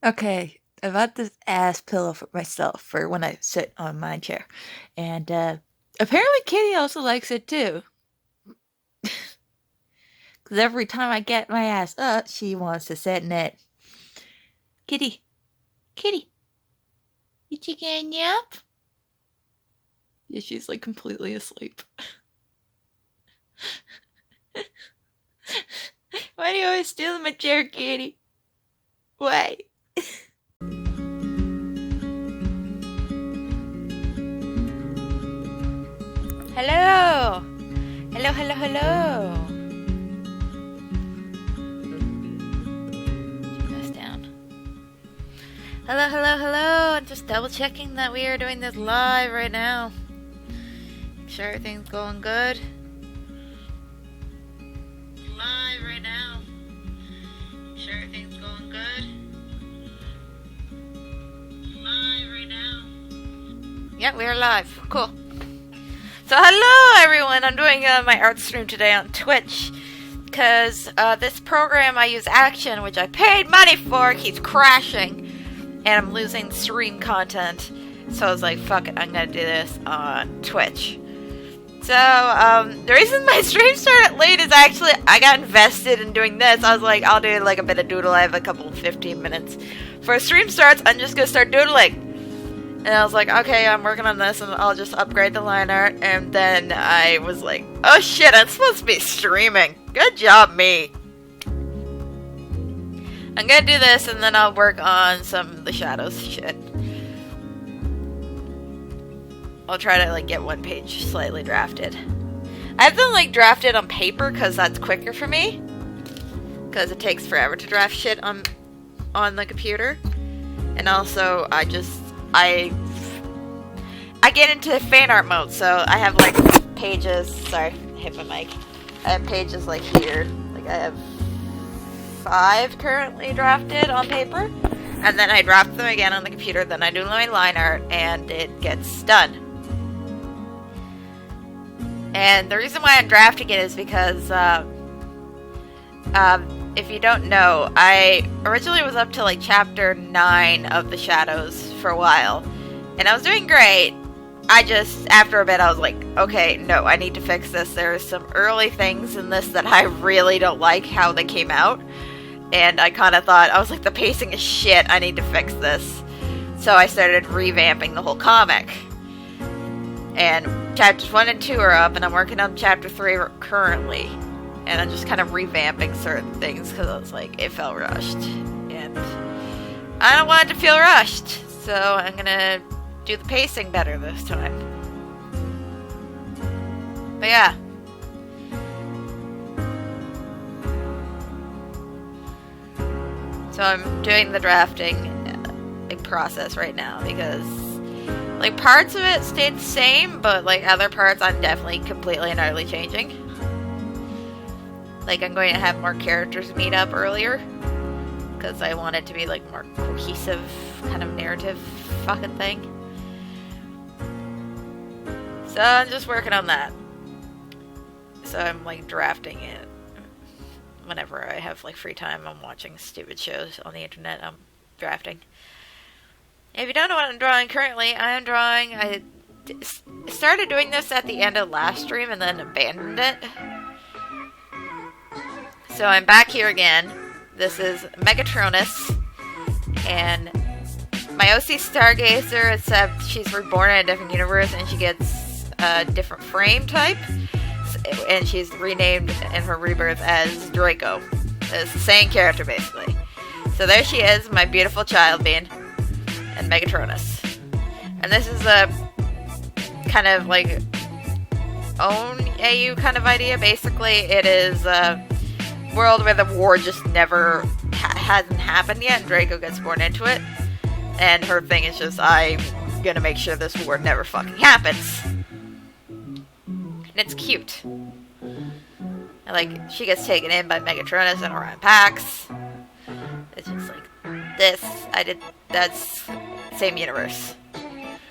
Okay, I bought this ass pillow for myself for when I sit on my chair. And apparently Kitty also likes it too. Because every time I get my ass up, she wants to sit in it. Kitty, Kitty, you taking a nap? Yeah, she's like completely asleep. Why do you always steal my chair, Kitty? Why? Hello! Hello, hello, hello! Turn this down. Hello, hello, hello! I'm just double checking that we are doing this live right now. Make sure everything's going good. Live right now. Make sure everything's going good. Live right now. Yep, we are live. Cool. So hello everyone, I'm doing my art stream today on Twitch because this program I use Action, which I paid money for, keeps crashing and I'm losing stream content. So I was like, fuck it, I'm gonna do this on Twitch. So the reason my stream started late is actually I got invested in doing this. I was like, I'll do like a bit of doodle. I have a couple of 15 minutes. Before stream starts, I'm just gonna start doodling. And I was like, okay, I'm working on this and I'll just upgrade the line art. And then I was like, oh shit, I'm supposed to be streaming. Good job, me. I'm gonna do this and then I'll work on some of the shadows shit. I'll try to like get one page slightly drafted. I have them like drafted on paper because that's quicker for me. Because it takes forever to draft shit on the computer. And also, I get into fan art mode, so I have like pages. Sorry, hit my mic. I have pages like here. Like I have 5 currently drafted on paper, and then I draft them again on the computer. Then I do my line art, and it gets done. And the reason why I'm drafting it is because, if you don't know, I originally was up to like chapter 9 of the Shadows for a while. And I was doing great. After a bit, I was like, okay, no, I need to fix this. There are some early things in this that I really don't like how they came out. And I kind of thought, I was like, the pacing is shit. I need to fix this. So I started revamping the whole comic. And chapters 1 and 2 are up, and I'm working on chapter 3 currently. And I'm just kind of revamping certain things because I was like, it felt rushed. And I don't want it to feel rushed. So I'm gonna do the pacing better this time. But yeah. So I'm doing the drafting process right now because like parts of it stayed the same, but like other parts I'm definitely completely and utterly changing. Like I'm going to have more characters meet up earlier because I want it to be like more cohesive kind of narrative fucking thing. So I'm just working on that. So I'm like drafting it whenever I have like free time. I'm watching stupid shows on the internet. I'm drafting. If you don't know what I'm drawing currently, I started doing this at the end of last stream and then abandoned it. So I'm back here again. This is Megatronus, and my OC Stargazer, except she's reborn in a different universe and she gets a different frame type, and she's renamed in her rebirth as Draco. It's the same character basically. So there she is, my beautiful child being, and Megatronus. And this is a kind of like own AU kind of idea. Basically, it is world where the war just never hasn't happened yet, and Draco gets born into it, and her thing is just, I'm gonna make sure this war never fucking happens. And it's cute. And like, she gets taken in by Megatronus and Orion Pax. It's just like, that's same universe.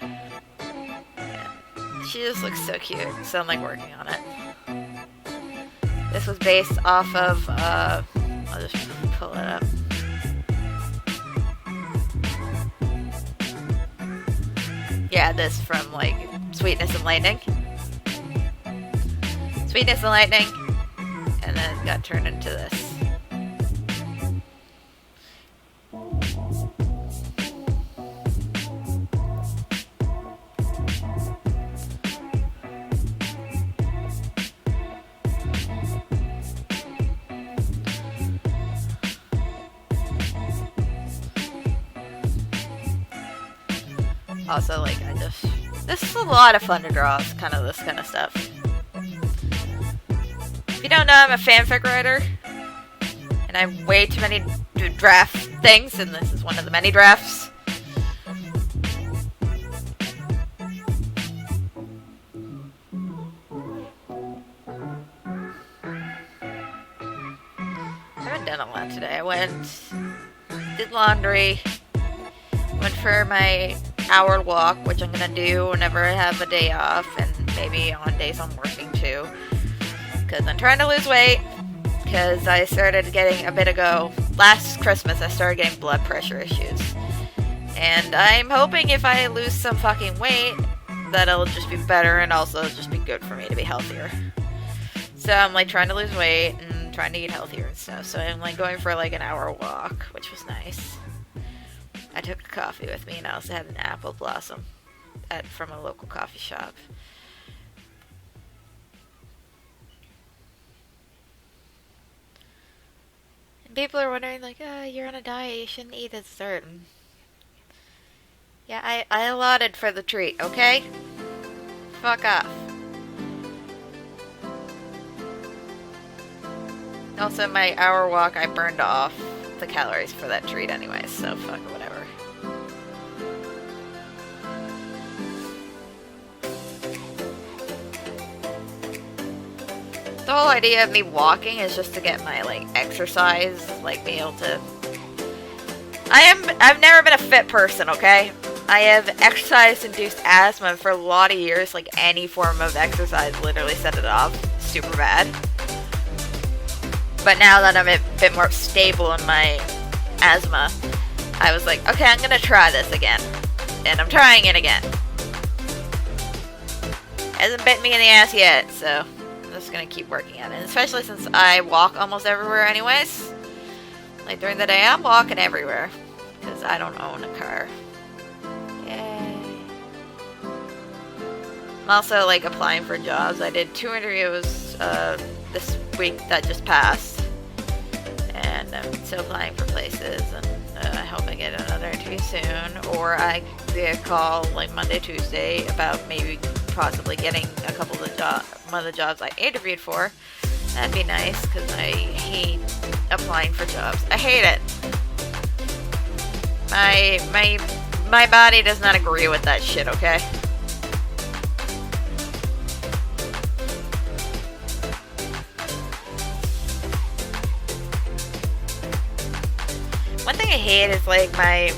And she just looks so cute, so I'm like working on it. This was based off of, I'll just pull it up. had this from, like, Sweetness and Lightning. Sweetness and Lightning. And then it got turned into this. Also, like, this is a lot of fun to draw, kind of this kind of stuff. If you don't know, I'm a fanfic writer, and I have way too many draft things, and this is one of the many drafts. I haven't done a lot today. I did laundry, went for my hour walk, which I'm gonna do whenever I have a day off, and maybe on days I'm working too, because I'm trying to lose weight, because I started getting a bit ago, last Christmas I started getting blood pressure issues, and I'm hoping if I lose some fucking weight that it'll just be better, and also just be good for me to be healthier. So I'm like trying to lose weight and trying to eat healthier and stuff, so I'm like going for like an hour walk, which was nice. I took a coffee with me, and I also had an apple blossom from a local coffee shop. And people are wondering, like, oh, you're on a diet, you shouldn't eat a dessert. And yeah, I allotted for the treat, okay? Fuck off. Also, my hour walk, I burned off the calories for that treat anyway, so fuck it, whatever. The whole idea of me walking is just to get my, like, exercise, like, be able to... I've never been a fit person, okay? I have exercise-induced asthma for a lot of years, like, any form of exercise literally set it off super bad. But now that I'm a bit more stable in my asthma, I was like, okay, I'm gonna try this again. And I'm trying it again. Hasn't bit me in the ass yet, so I'm just gonna keep working at it. And especially since I walk almost everywhere anyways. Like during the day, I'm walking everywhere. Because I don't own a car. Yay. I'm also like applying for jobs. I did 2 interviews this week that just passed, and I'm still applying for places, and I hope I get another interview soon, or I get a call like Monday, Tuesday about maybe possibly getting a couple of one of the jobs I interviewed for. That'd be nice, because I hate applying for jobs. I hate it. My body does not agree with that shit, okay? One thing I hate is, like, my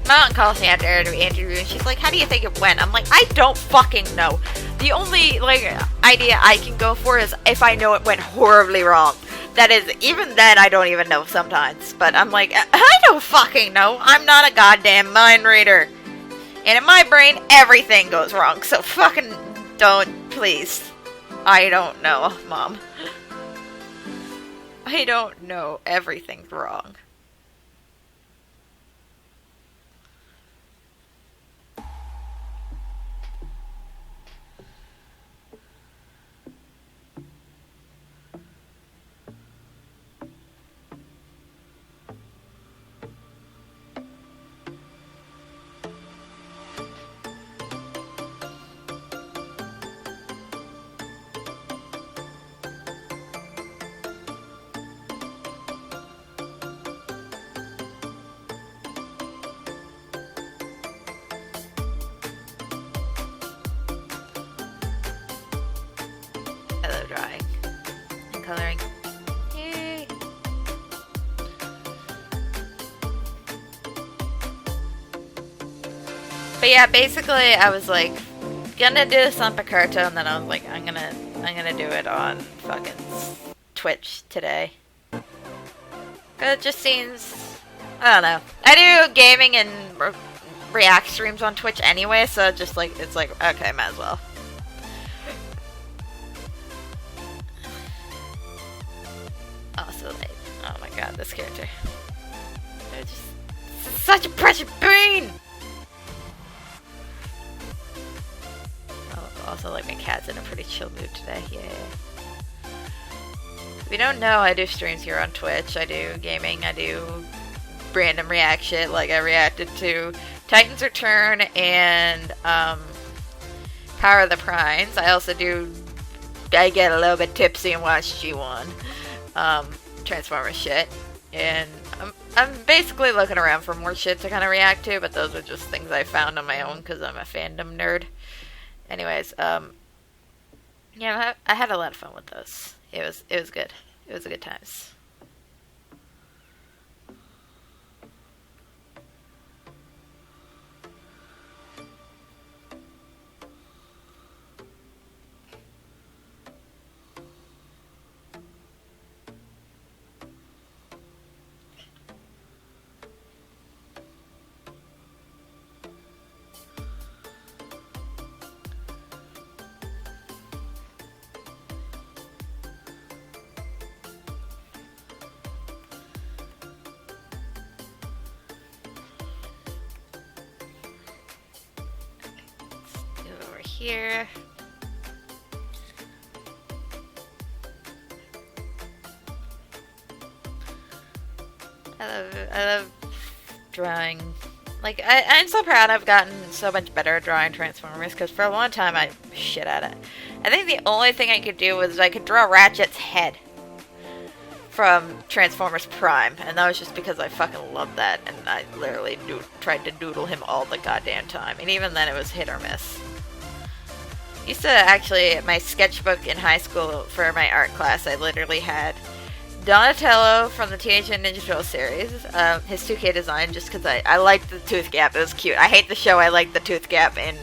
mom calls me after every interview, and she's like, how do you think it went? I'm like, I don't fucking know. The only, like, idea I can go for is if I know it went horribly wrong. That is, even then, I don't even know sometimes. But I'm like, I don't fucking know. I'm not a goddamn mind reader. And in my brain, everything goes wrong. So fucking don't, please. I don't know, Mom. I don't know. Everything's wrong. Drawing and coloring. Yay! But yeah, basically I was like gonna do this on Picarto, and then I was like, I'm gonna do it on fucking Twitch today. Cause it just seems, I don't know. I do gaming and react streams on Twitch anyway, so just like, it's like, okay, might as well. Also, like, oh my god, this character. They're just such a precious bean! Oh, also, like, my cat's in a pretty chill mood today, yeah. If you don't know, I do streams here on Twitch. I do gaming, I do random react shit, like I reacted to Titan's Return and Power of the Primes. I also do, I get a little bit tipsy and watch G1 Transformers shit, and I'm basically looking around for more shit to kind of react to, but those are just things I found on my own because I'm a fandom nerd. Anyways, yeah, I had a lot of fun with those. It was good. It was a good times. Here. I love drawing. Like, I'm so proud I've gotten so much better at drawing Transformers, because for a long time I shit at it. I think the only thing I could do was I could draw Ratchet's head from Transformers Prime, and that was just because I fucking loved that, and I literally tried to doodle him all the goddamn time, and even then it was hit or miss. Used to actually, my sketchbook in high school for my art class, I literally had Donatello from the Teenage Mutant Ninja Turtles series, his 2K design, just because I liked the tooth gap. It was cute. I hate the show. I like the tooth gap in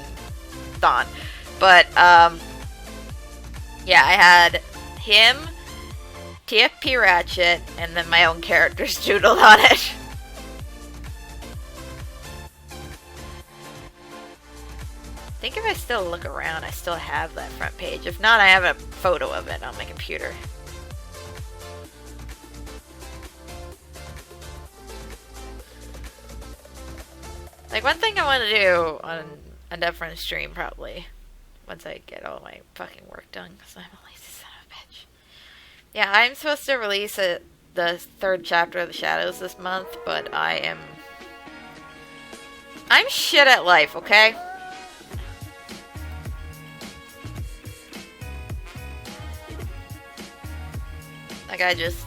Dawn. But, yeah, I had him, TFP Ratchet, and then my own characters doodled on it. I think if I still look around, I still have that front page. If not, I have a photo of it on my computer. Like, one thing I want to do on a different stream, probably, once I get all my fucking work done, because I'm a lazy son of a bitch. Yeah, I'm supposed to release the 3rd chapter of The Shadows this month, but I'm shit at life, okay? Like, I just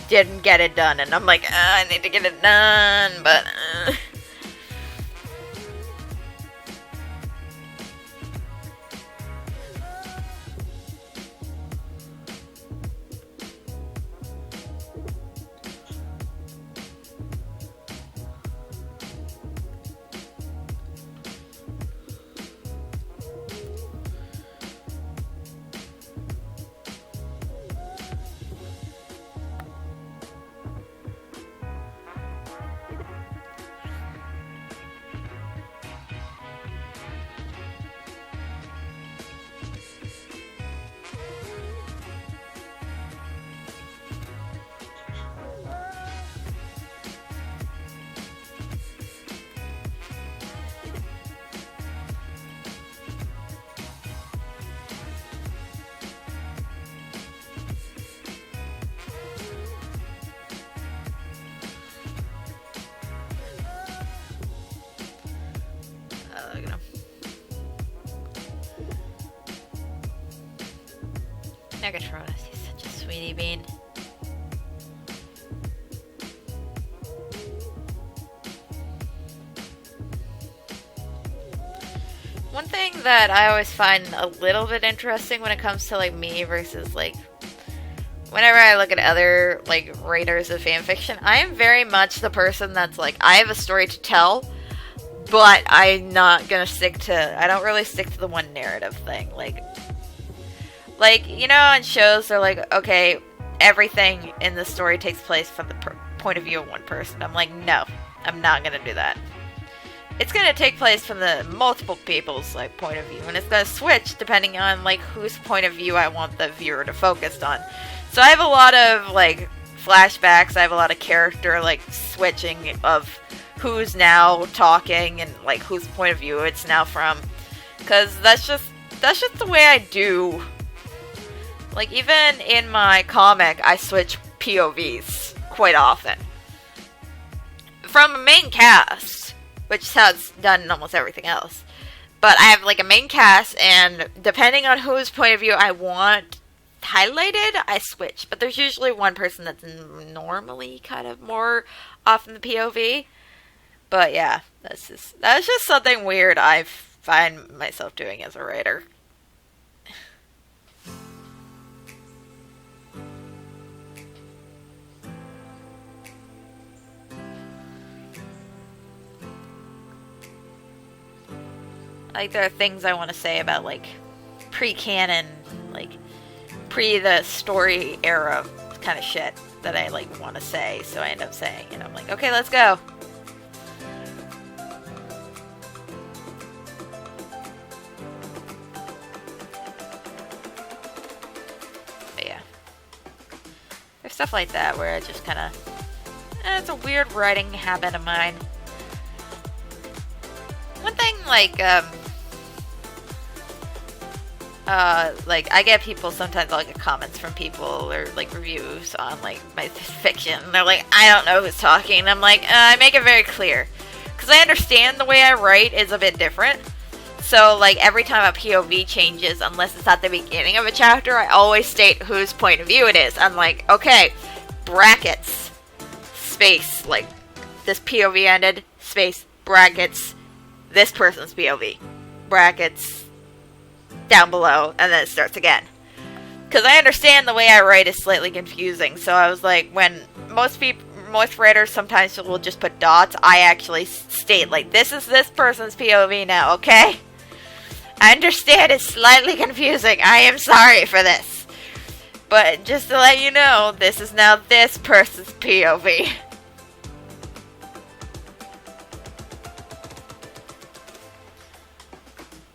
didn't get it done, and I'm like, I need to get it done, but, Megatronus, he's such a sweetie bean. One thing that I always find a little bit interesting when it comes to, like, me versus, like, whenever I look at other, like, writers of fanfiction, I am very much the person that's like, I have a story to tell, but I'm not gonna I don't really stick to the one narrative thing. Like, you know, on shows, they're like, okay, everything in the story takes place from the point of view of one person. I'm like, no, I'm not gonna do that. it's gonna take place from the multiple people's like point of view, and it's gonna switch depending on like whose point of view I want the viewer to focus on. So I have a lot of like flashbacks. I have a lot of character like switching of who's now talking and like whose point of view it's now from, because that's just the way I do. Like even in my comic, I switch POVs quite often from a main cast, which is how it's done in almost everything else. But I have like a main cast, and depending on whose point of view I want highlighted, I switch. But there's usually one person that's normally kind of more off in the POV. But yeah, that's just something weird I find myself doing as a writer. Like, there are things I want to say about, like, pre-canon, like, the story era kind of shit that I, like, want to say, so I end up saying, and I'm like, okay, let's go. But yeah. There's stuff like that where I just kind of, it's a weird writing habit of mine. One thing, like, I get people sometimes, I'll get comments from people or, like, reviews on, like, my fiction. And they're like, I don't know who's talking. And I'm like, I make it very clear. Because I understand the way I write is a bit different. So, like, every time a POV changes, unless it's at the beginning of a chapter, I always state whose point of view it is. I'm like, okay, brackets, space, like, this POV ended, space, brackets, this person's POV, brackets, down below, and then it starts again. Because I understand the way I write is slightly confusing, so I was like, when most writers sometimes will just put dots, I actually state, like, this is this person's POV now, okay? I understand it's slightly confusing, I am sorry for this. But just to let you know, this is now this person's POV.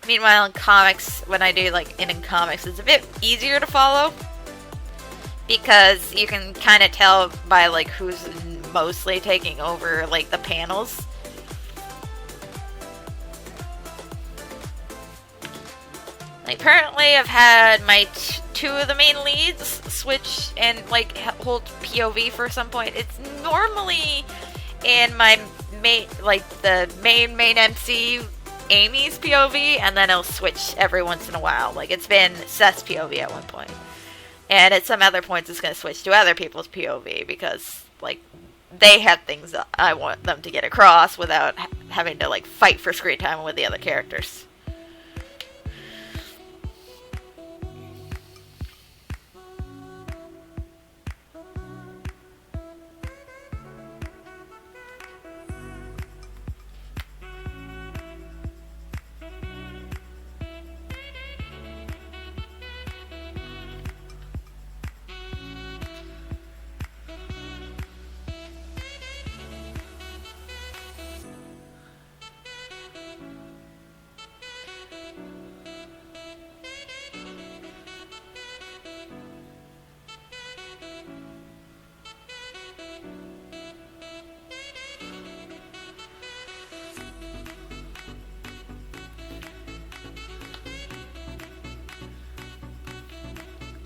Meanwhile, in comics, when I do, like, in comics, it's a bit easier to follow. Because you can kind of tell by, like, who's mostly taking over, like, the panels. Like, apparently I've had my two of the main leads switch and, like, hold POV for some point. It's normally in my main, like, the main MC Amy's POV, and then it'll switch every once in a while. Like, it's been Seth's POV at one point. And at some other points, it's going to switch to other people's POV, because, like, they have things that I want them to get across without having to, like, fight for screen time with the other characters.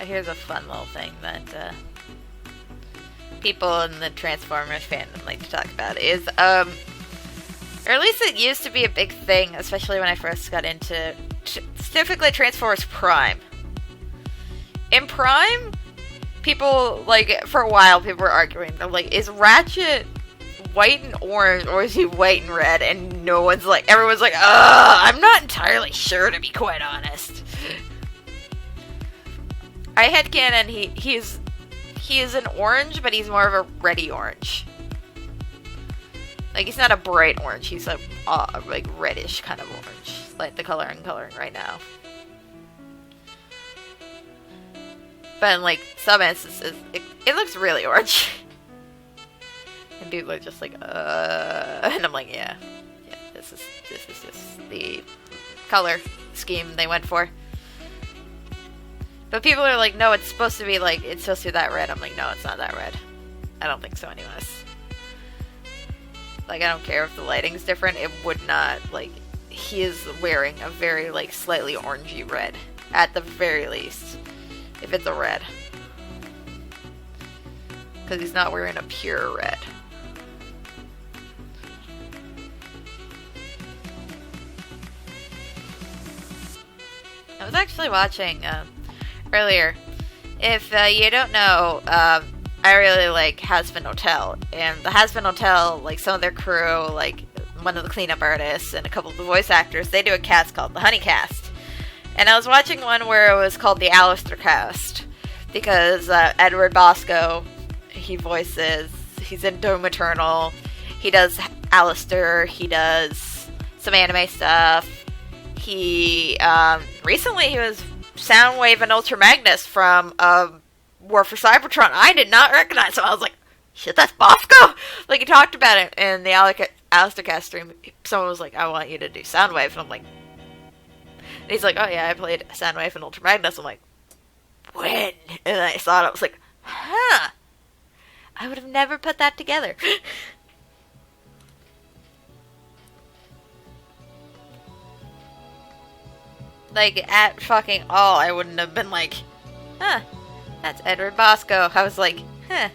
Here's a fun little thing that people in the Transformers fandom like to talk about is, or at least it used to be a big thing, especially when I first got into, specifically Transformers Prime. In Prime, people, like, for a while, people were arguing, they're like, is Ratchet white and orange, or is he white and red? And no one's like, everyone's like, I'm not entirely sure, to be quite honest. I headcanon he is an orange, but he's more of a reddy orange. Like, he's not a bright orange, he's a like reddish kind of orange, like the color I'm coloring right now. But in, like, some instances, it looks really orange. And people are just like, and I'm like, yeah, this is just the color scheme they went for. But people are like, no, it's supposed to be like, it's supposed to be that red. I'm like, no, it's not that red. I don't think so anyways. Like, I don't care if the lighting's different, it would not, like, he is wearing a very, like, slightly orangey red, at the very least, if it's a red. Because he's not wearing a pure red. I was actually watching, earlier. If you don't know, I really like Hazbin Hotel, and the Hazbin Hotel, like some of their crew, like one of the cleanup artists and a couple of the voice actors, they do a cast called the Honey Cast. And I was watching one where it was called the Alistair Cast, because Edward Bosco, he's in Doom Eternal, he does Alistair, he does some anime stuff. He, recently he was Soundwave and Ultra Magnus from, War for Cybertron. I did not recognize him. I was like, shit, that's Bosco? Like, he talked about it in the Alistair Cast stream. Someone was like, I want you to do Soundwave. And I'm like, and he's like, oh yeah, I played Soundwave and Ultra Magnus. I'm like, when? And I saw it, I was like, huh. I would have never put that together. Like, at fucking all, I wouldn't have been like, huh, that's Edward Bosco. I was like, huh.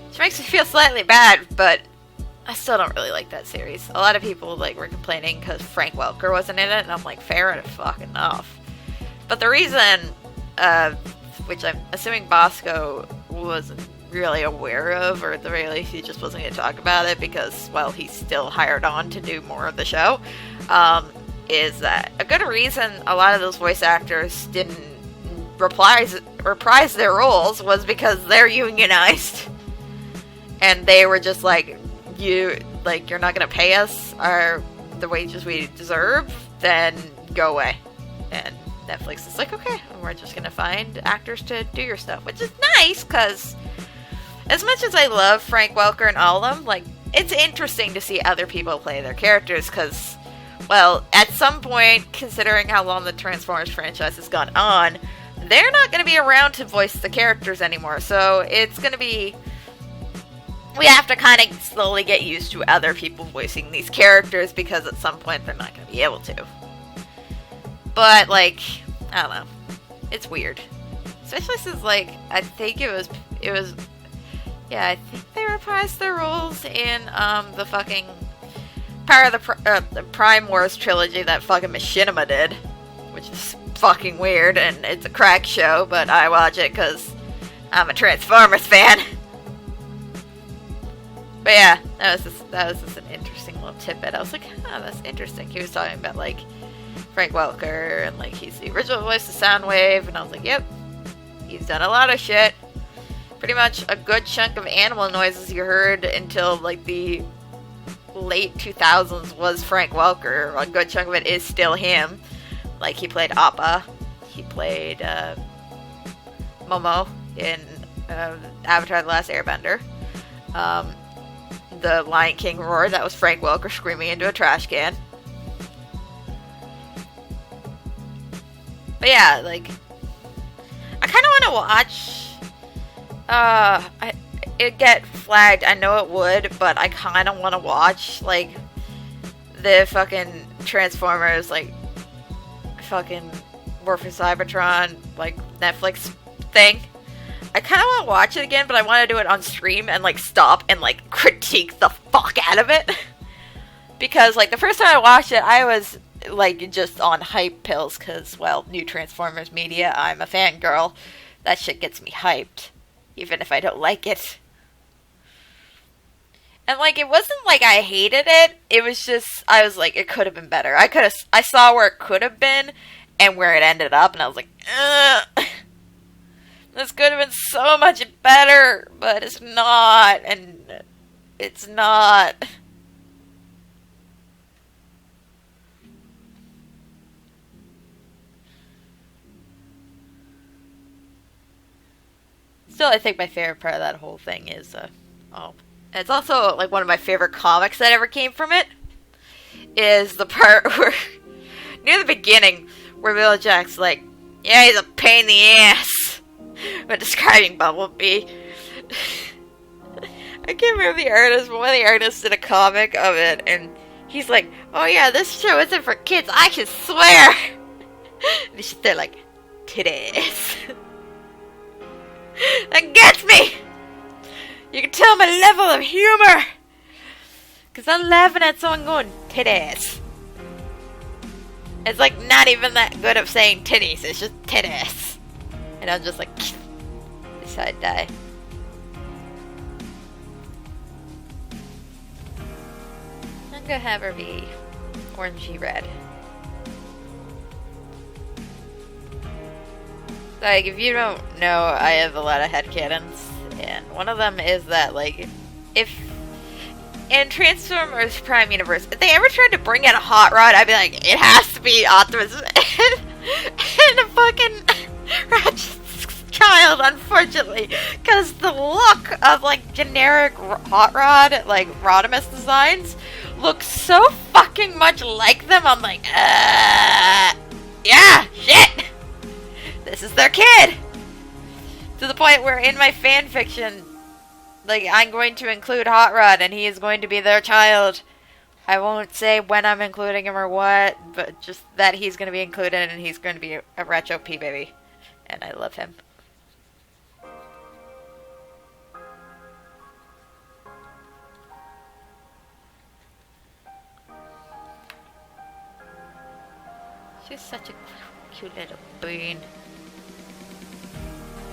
Which makes me feel slightly bad, but I still don't really like that series. A lot of people, like, were complaining because Frank Welker wasn't in it, and I'm like, fair enough. But the reason, which I'm assuming Bosco wasn't really aware of, or at the very least he just wasn't going to talk about it because, well, he's still hired on to do more of the show, is that a good reason a lot of those voice actors didn't reprise their roles was because they're unionized. And they were just like, you're not gonna pay us the wages we deserve, then go away. And Netflix is like, okay, we're just gonna find actors to do your stuff, which is nice, because as much as I love Frank Welker and all of them, like, it's interesting to see other people play their characters, because, well, at some point, considering how long the Transformers franchise has gone on, they're not going to be around to voice the characters anymore, so it's going to be, we have to kind of slowly get used to other people voicing these characters, because at some point they're not going to be able to. But, like, I don't know, it's weird. Especially since, like, I think I think they reprised their roles in, the fucking Power of the Prime Wars trilogy that fucking Machinima did, which is fucking weird, and it's a crack show, but I watch it because I'm a Transformers fan. But yeah, that was just an interesting little tidbit. I was like, oh, that's interesting. He was talking about, like, Frank Welker, and, like, he's the original voice of Soundwave, and I was like, yep, he's done a lot of shit. Pretty much a good chunk of animal noises you heard until, like, the late 2000s was Frank Welker. A good chunk of it is still him. Like, he played Appa. He played Momo in Avatar: The Last Airbender. The Lion King roar, that was Frank Welker screaming into a trash can. But yeah, like, I kind of want to watch, it'd get flagged, I know it would, but I kind of want to watch, like, the fucking Transformers, like, fucking War for Cybertron, like, Netflix thing. I kind of want to watch it again, but I want to do it on stream and, like, stop and, like, critique the fuck out of it. Because, like, the first time I watched it, I was, like, just on hype pills, because, well, new Transformers media, I'm a fangirl. That shit gets me hyped, even if I don't like it. And, like, it wasn't like I hated it, it was just, I was like, it could have been better. I saw where it could have been, and where it ended up, and I was like, ugh. This could have been so much better, but it's not, and it's not. Still, I think my favorite part of that whole thing is, It's also like one of my favorite comics that ever came from it. Is the part where near the beginning where Wheeljack's like, yeah, he's a pain in the ass when describing Bumblebee. I can't remember the artist, but one of the artists did a comic of it, and he's like, oh yeah, this show isn't for kids, I can swear! And they're like, titties. That gets me! You can tell my level of humor! Because I'm laughing at someone going, titties. It's like not even that good of saying titties, it's just titties. And I'm just like, side die. I'm gonna have her be orangey red. Like, if you don't know, I have a lot of headcanons, and one of them is that, like, if in Transformers Prime Universe, if they ever tried to bring in a hot rod, I'd be like, it has to be Optimus and a fucking Ratchet's child, unfortunately, because the look of, like, generic hot rod, like, Rodimus designs, looks so fucking much like them. I'm like, yeah, shit! This is their kid! To the point where in my fanfiction, like, I'm going to include Hot Rod and he is going to be their child. I won't say when I'm including him or what, but just that he's going to be included and he's going to be a retro P baby. And I love him. She's such a cute little bean.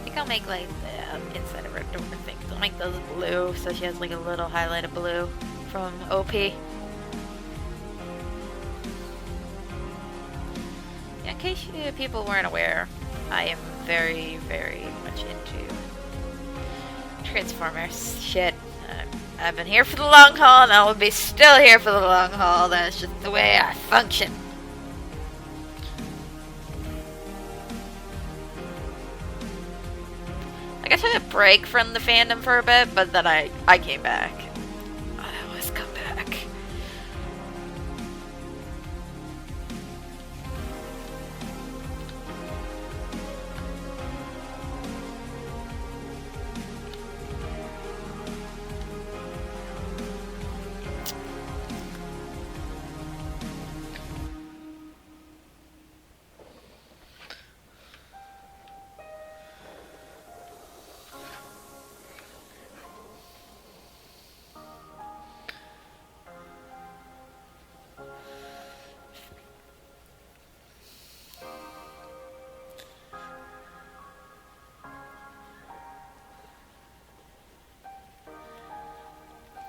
I think I'll make like the inside of her door thing. I'll make those blue so she has like a little highlighted blue from OP. Yeah, in case people weren't aware, I am very, very much into Transformers shit. I've been here for the long haul and I will be still here for the long haul. That's just the way I function. I took a break from the fandom for a bit, but then I came back. I always come back.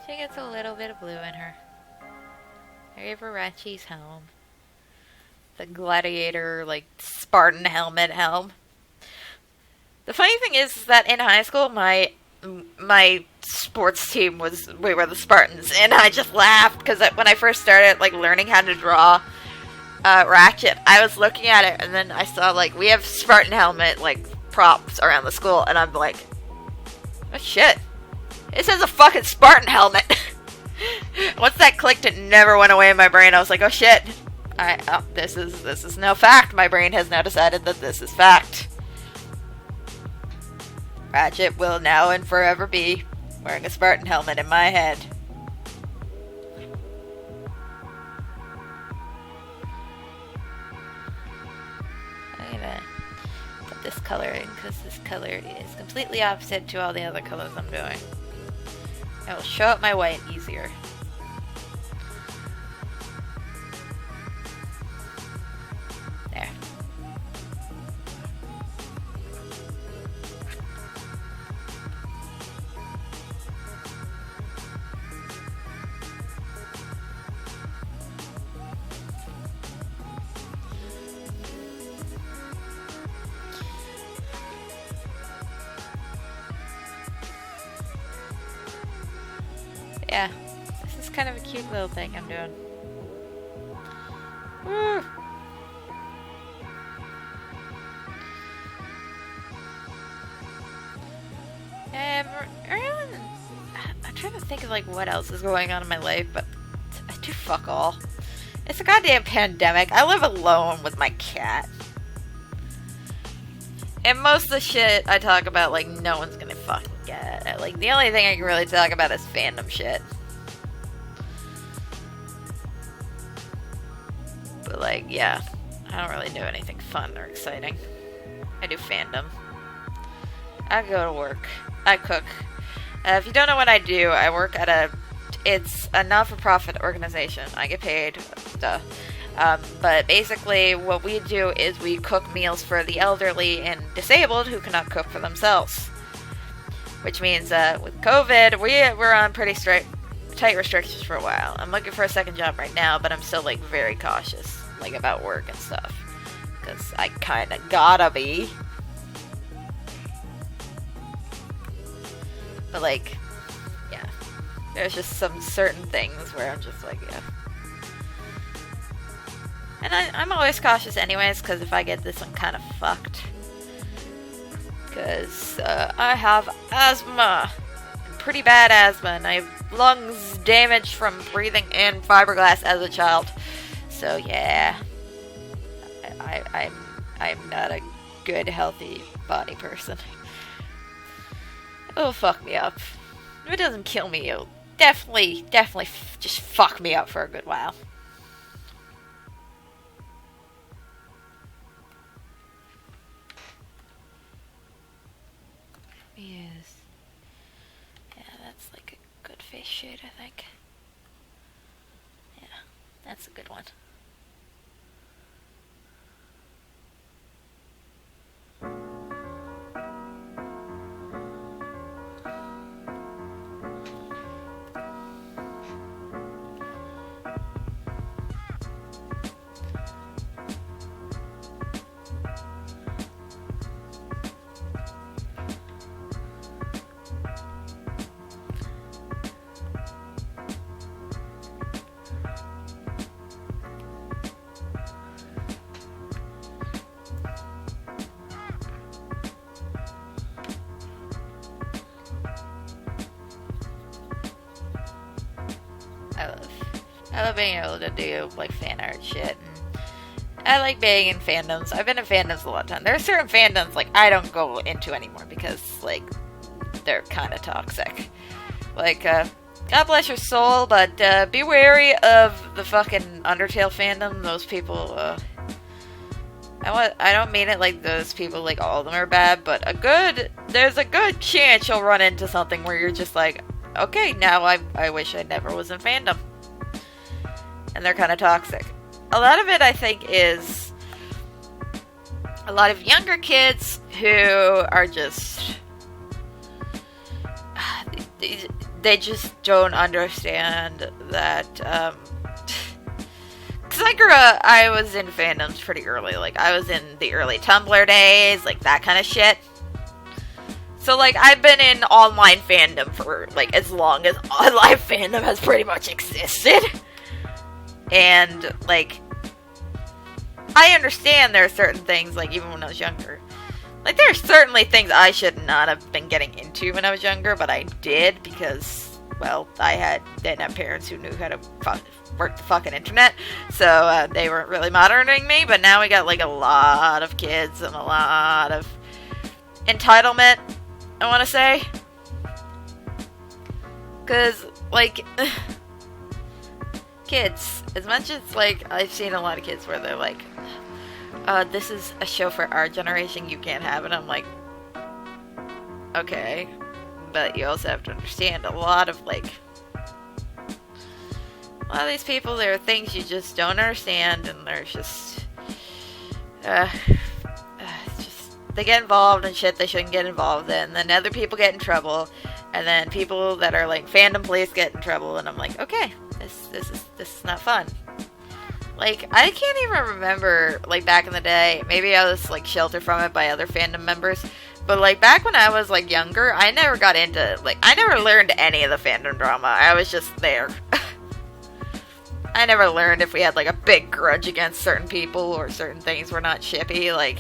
She gets a little bit of blue in her. Yashiroreaper's helm. The gladiator, like, Spartan helmet helm. The funny thing is that in high school, my sports team we were the Spartans, and I just laughed because when I first started, like, learning how to draw Ratchet, I was looking at it, and then I saw, like, we have Spartan helmet, like, props around the school, and I'm like, oh shit. It says a fucking Spartan helmet. Once that clicked, it never went away in my brain. I was like, oh shit. This is no fact. My brain has now decided that this is fact. Ratchet will now and forever be wearing a Spartan helmet in my head. I'm gonna put this color in because this color is completely opposite to all the other colors I'm doing. I will show up my white easier. There. Yeah, this is kind of a cute little thing I'm doing. Woo! I'm trying to think of, like, what else is going on in my life, but I do fuck all. It's a goddamn pandemic. I live alone with my cat. And most of the shit I talk about, like, no one's gonna fucking get it. Like, the only thing I can really talk about is fandom shit. But, like, yeah. I don't really do anything fun or exciting. I do fandom. I go to work. I cook. If you don't know what I do, I work at it's a not-for-profit organization. I get paid. Duh. But basically, what we do is we cook meals for the elderly and disabled who cannot cook for themselves. Which means, with COVID, we're on pretty tight restrictions for a while. I'm looking for a second job right now, but I'm still, like, very cautious, like, about work and stuff. Because I kinda gotta be. But, like, yeah. There's just some certain things where I'm just like, yeah. And I'm always cautious anyways, because if I get this, I'm kind of fucked. Because I have asthma. Pretty bad asthma, and I have lungs damaged from breathing in fiberglass as a child. So, yeah. I'm not a good, healthy body person. It'll fuck me up. If it doesn't kill me, it'll definitely just fuck me up for a good while. Yes. Yeah, that's like a good face shade, I think. Yeah, that's a good one. I love being able to do, like, fan art shit, and I like being in fandoms. I've been in fandoms a lot of time. There are certain fandoms, like, I don't go into anymore because, like, they're kind of toxic. Like, God bless your soul, but, be wary of the fucking Undertale fandom. Those people, I don't mean it like those people, like, all of them are bad, but there's a good chance you'll run into something where you're just like, okay, now I wish I never was in fandom. And they're kind of toxic. A lot of it, I think, is a lot of younger kids who are just... They just don't understand that... Because I was in fandoms pretty early. Like, I was in the early Tumblr days, like, that kind of shit. So, like, I've been in online fandom for, like, as long as online fandom has pretty much existed. And, like, I understand there are certain things, like, even when I was younger. Like, there are certainly things I should not have been getting into when I was younger, but I did because, well, I didn't have parents who knew how to work the fucking internet. So, they weren't really monitoring me, but now we got, like, a lot of kids and a lot of entitlement, I want to say. Because, like... kids, as much as, like, I've seen a lot of kids where they're like, this is a show for our generation, you can't have it. I'm like, okay, but you also have to understand a lot of these people, there are things you just don't understand, and there's just, they get involved in shit they shouldn't get involved in, and then other people get in trouble, and then people that are, like, fandom police get in trouble, and I'm like, okay, this is not fun. Like, I can't even remember, like, back in the day, maybe I was, like, sheltered from it by other fandom members, but, like, back when I was, like, younger, I never got into, like, I never learned any of the fandom drama. I was just there. I never learned if we had, like, a big grudge against certain people or certain things were not shippy. Like,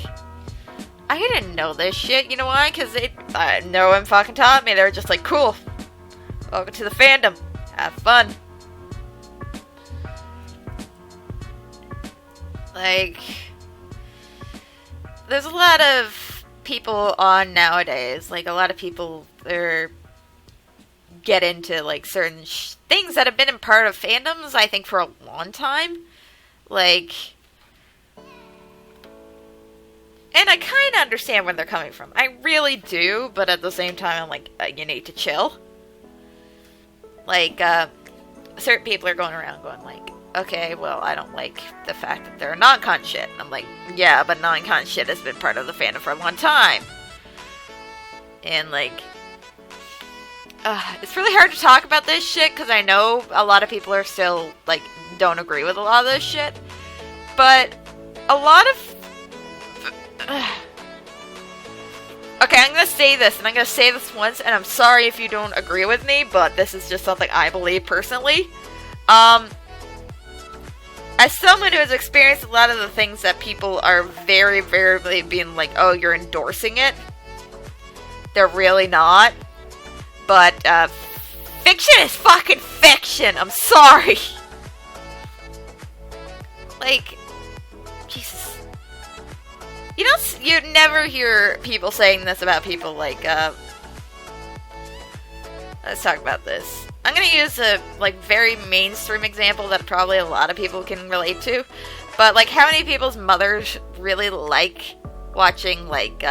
I didn't know this shit, you know why? Because no one fucking taught me. They were just like, cool. Welcome to the fandom. Have fun. Like, there's a lot of people on nowadays. Like, a lot of people, they're get into, like, certain things that have been in part of fandoms, I think, for a long time. Like, and I kind of understand where they're coming from. I really do, but at the same time, I'm like, you need to chill. Like, certain people are going around going, like, okay, well, I don't like the fact that they're non-con shit. And I'm like, yeah, but non-con shit has been part of the fandom for a long time. And, like, it's really hard to talk about this shit, because I know a lot of people are still, like, don't agree with a lot of this shit. But a lot of... Okay, I'm gonna say this, and I'm gonna say this once, and I'm sorry if you don't agree with me, but this is just something I believe personally. As someone who has experienced a lot of the things that people are very, very being like, oh, you're endorsing it. They're really not. But, fiction is fucking fiction! I'm sorry! Like, Jesus. You never hear people saying this about people like, let's talk about this. I'm gonna use a, like, very mainstream example that probably a lot of people can relate to. But, like, how many people's mothers really like watching, like,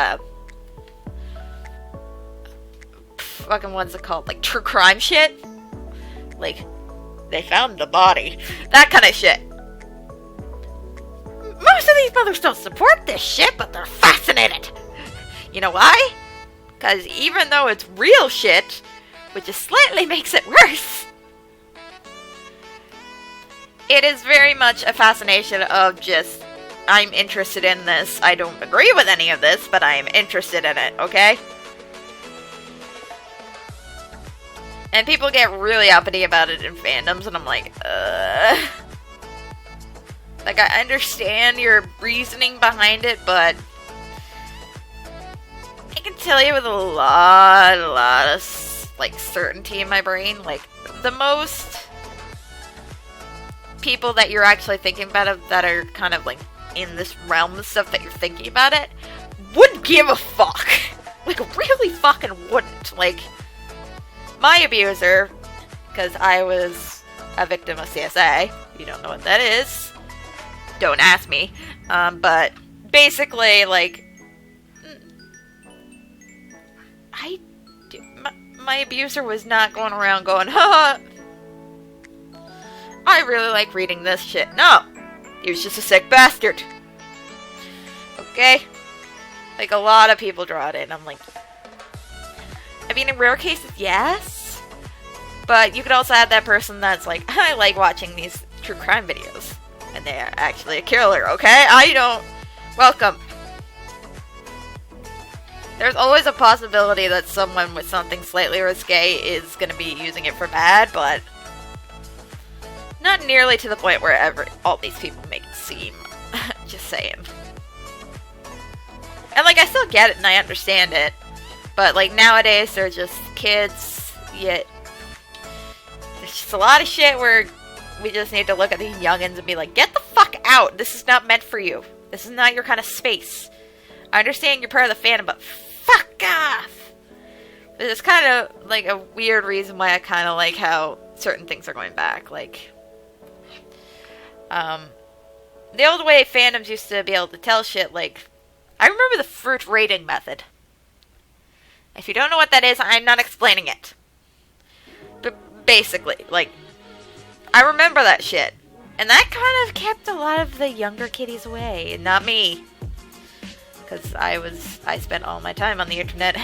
fucking what's it called? Like, true crime shit? Like, they found the body. That kind of shit. Most of these mothers don't support this shit, but they're fascinated. You know why? Because even though it's real shit, which just slightly makes it worse, it is very much a fascination of just, I'm interested in this. I don't agree with any of this, but I am interested in it, okay? And people get really uppity about it in fandoms, and I'm like, Like, I understand your reasoning behind it, but I can tell you with a lot of, like, certainty in my brain, like, the most people that you're actually thinking about it, that are kind of, like, in this realm of stuff that you're thinking about it, wouldn't give a fuck. Like, really fucking wouldn't. Like, my abuser, because I was a victim of CSA, you don't know what that is, don't ask me, but basically, like, my abuser was not going around going, haha, I really like reading this shit. No, he was just a sick bastard. Okay? Like, a lot of people draw it in. I'm like, I mean, in rare cases, yes, but you could also have that person that's like, I like watching these true crime videos, and they're actually a killer, okay? I don't... Welcome. There's always a possibility that someone with something slightly risque is going to be using it for bad, but not nearly to the point where all these people make it seem. Just saying. And, like, I still get it and I understand it, but, like, nowadays they're just kids, yet there's just a lot of shit where we just need to look at these youngins and be like, get the fuck out! This is not meant for you. This is not your kind of space. I understand you're part of the fandom, but fuck off! It's kind of, like, a weird reason why I kind of like how certain things are going back. Like, the old way fandoms used to be able to tell shit, like, I remember the fruit rating method. If you don't know what that is, I'm not explaining it. But basically, like, I remember that shit. And that kind of kept a lot of the younger kiddies away, and not me. Because I spent all my time on the internet.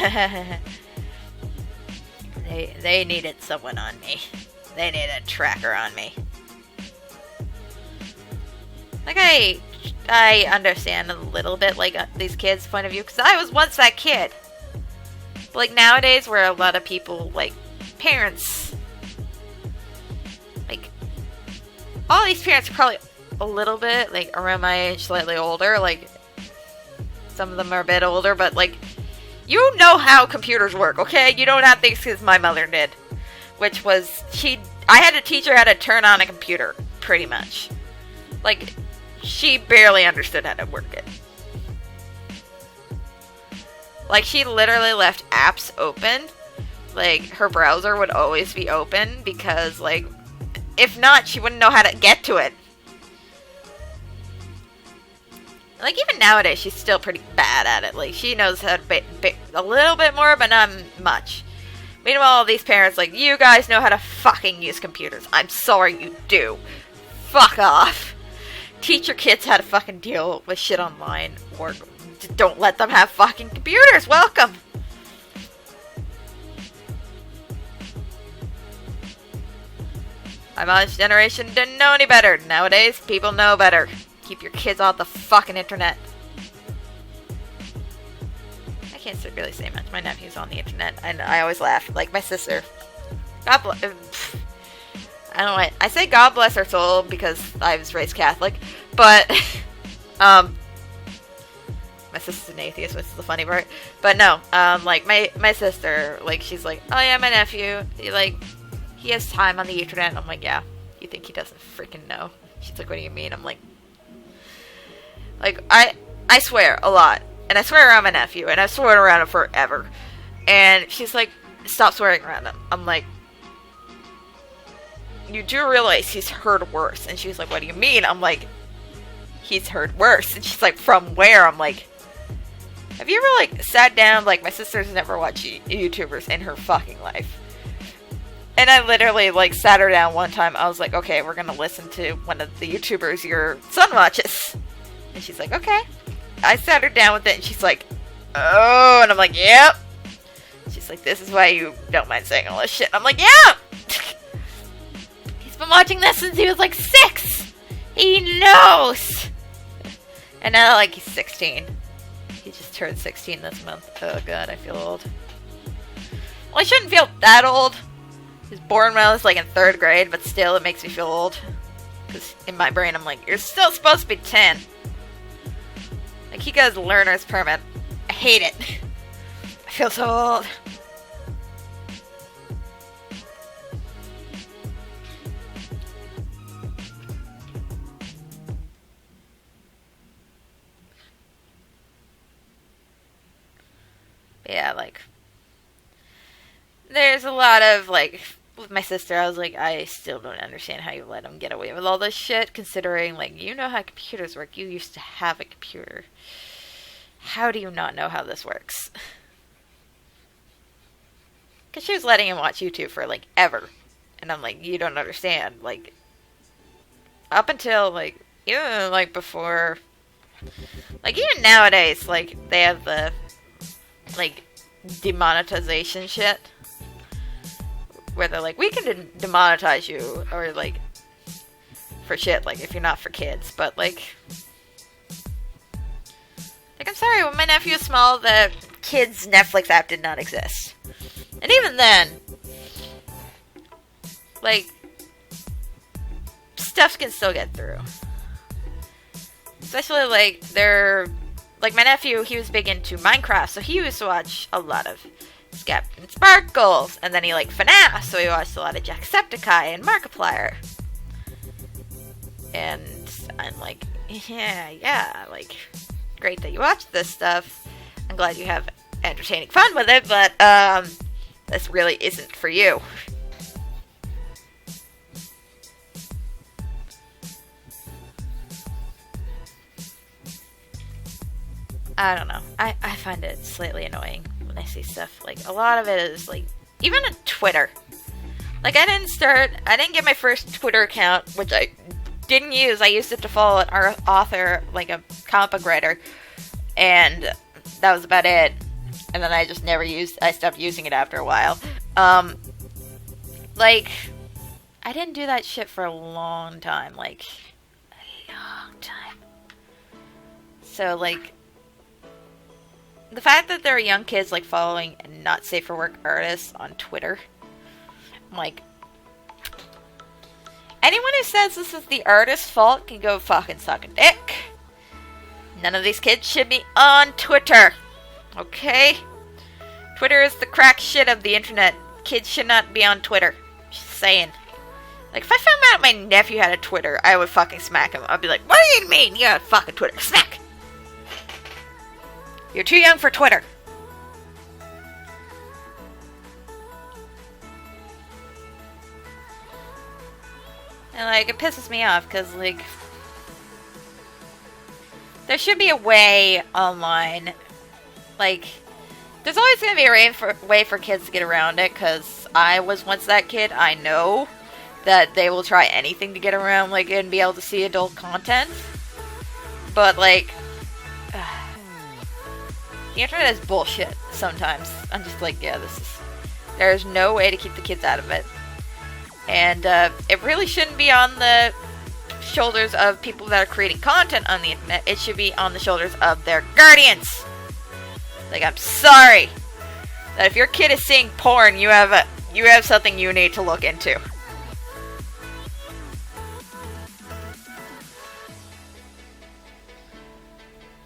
They needed someone on me. They needed a tracker on me. Like, I understand a little bit, like, these kids' point of view, because I was once that kid. But, like, nowadays, where a lot of people, like, parents, like, all these parents are probably a little bit, like, around my age, slightly older, like, some of them are a bit older, but, like, you know how computers work, okay? You don't have things because my mother did. which was, I had to teach her how to turn on a computer, pretty much. Like, she barely understood how to work it. Like, she literally left apps open. Like, her browser would always be open because, like, if not, she wouldn't know how to get to it. Like, even nowadays, she's still pretty bad at it. Like, she knows how to a little bit more, but not much. Meanwhile, these parents, like, you guys know how to fucking use computers. I'm sorry you do. Fuck off. Teach your kids how to fucking deal with shit online, or don't let them have fucking computers. Welcome. My mom's generation didn't know any better. Nowadays, people know better. Keep your kids off the fucking internet. I can't really say much. My nephew's on the internet, and I always laugh. Like my sister. God bless. I don't know why. I say God bless her soul because I was raised Catholic, but my sister's an atheist, which is the funny part. But no, like my sister, like she's like, oh yeah, my nephew, he has time on the internet. And I'm like, yeah, you think he doesn't freaking know? She's like, what do you mean? I'm like I swear a lot, and I swear around my nephew, and I've sworn around him forever. And she's like, stop swearing around him. I'm like, you do realize he's heard worse? And she's like, what do you mean? I'm like, he's heard worse. And she's like, from where? I'm like, have you ever like sat down? Like, my sister's never watched YouTubers in her fucking life. And I literally, like, sat her down one time. I was like, okay, we're gonna listen to one of the YouTubers your son watches. And she's like, okay. I sat her down with it, and she's like, oh, and I'm like, yep. She's like, this is why you don't mind saying all this shit. I'm like, yeah! He's been watching this since he was, like, 6! He knows! And now, like, he's 16. He just turned 16 this month. Oh, God, I feel old. Well, I shouldn't feel that old. He was born when I was, like, in 3rd grade, but still, it makes me feel old. Because in my brain, I'm like, you're still supposed to be 10. Like, he got his learner's permit. I hate it. I feel so old. Yeah, like, there's a lot of, like, with my sister, I was like, I still don't understand how you let him get away with all this shit, considering, like, you know how computers work. You used to have a computer. How do you not know how this works? Because she was letting him watch YouTube for, like, ever. And I'm like, you don't understand. Like, up until, like, even, like, before, like, even nowadays, like, they have the, like, demonetization shit. Where they're like, we can demonetize you, or, like, for shit, like, if you're not for kids. But, like, I'm sorry, when my nephew was small, the kids' Netflix app did not exist. And even then, like, stuff can still get through. Especially, like, like, my nephew, he was big into Minecraft, so he used to watch a lot of Captain Sparkles, and then he liked FNAF, so he watched a lot of Jacksepticeye and Markiplier. And I'm like, yeah, like, great that you watch this stuff. I'm glad you have entertaining fun with it, but, this really isn't for you. I don't know. I find it slightly annoying when I see stuff. Like, a lot of it is, like, even on Twitter. Like, I didn't get my first Twitter account, which I didn't use. I used it to follow an author, like a comic book writer, and that was about it. And then I just I stopped using it after a while. Like, I didn't do that shit for a long time. Like, a long time. So, like, the fact that there are young kids, like, following not safe for work artists on Twitter, I'm like, anyone who says this is the artist's fault can go fucking suck a dick. None of these kids should be on Twitter. Okay? Twitter is the crack shit of the internet. Kids should not be on Twitter. saying. Like, if I found out my nephew had a Twitter, I would fucking smack him. I'd be like, what do you mean you got a fucking Twitter? Smack! You're too young for Twitter. And, like, it pisses me off, because, like, there should be a way online, like, there's always going to be a way for kids to get around it, because I was once that kid. I know that they will try anything to get around, like, and be able to see adult content. But, like, the internet is bullshit sometimes. I'm just like, yeah, there's no way to keep the kids out of it. And, it really shouldn't be on the shoulders of people that are creating content on the internet. It should be on the shoulders of their guardians. Like, I'm sorry that if your kid is seeing porn, you have something you need to look into.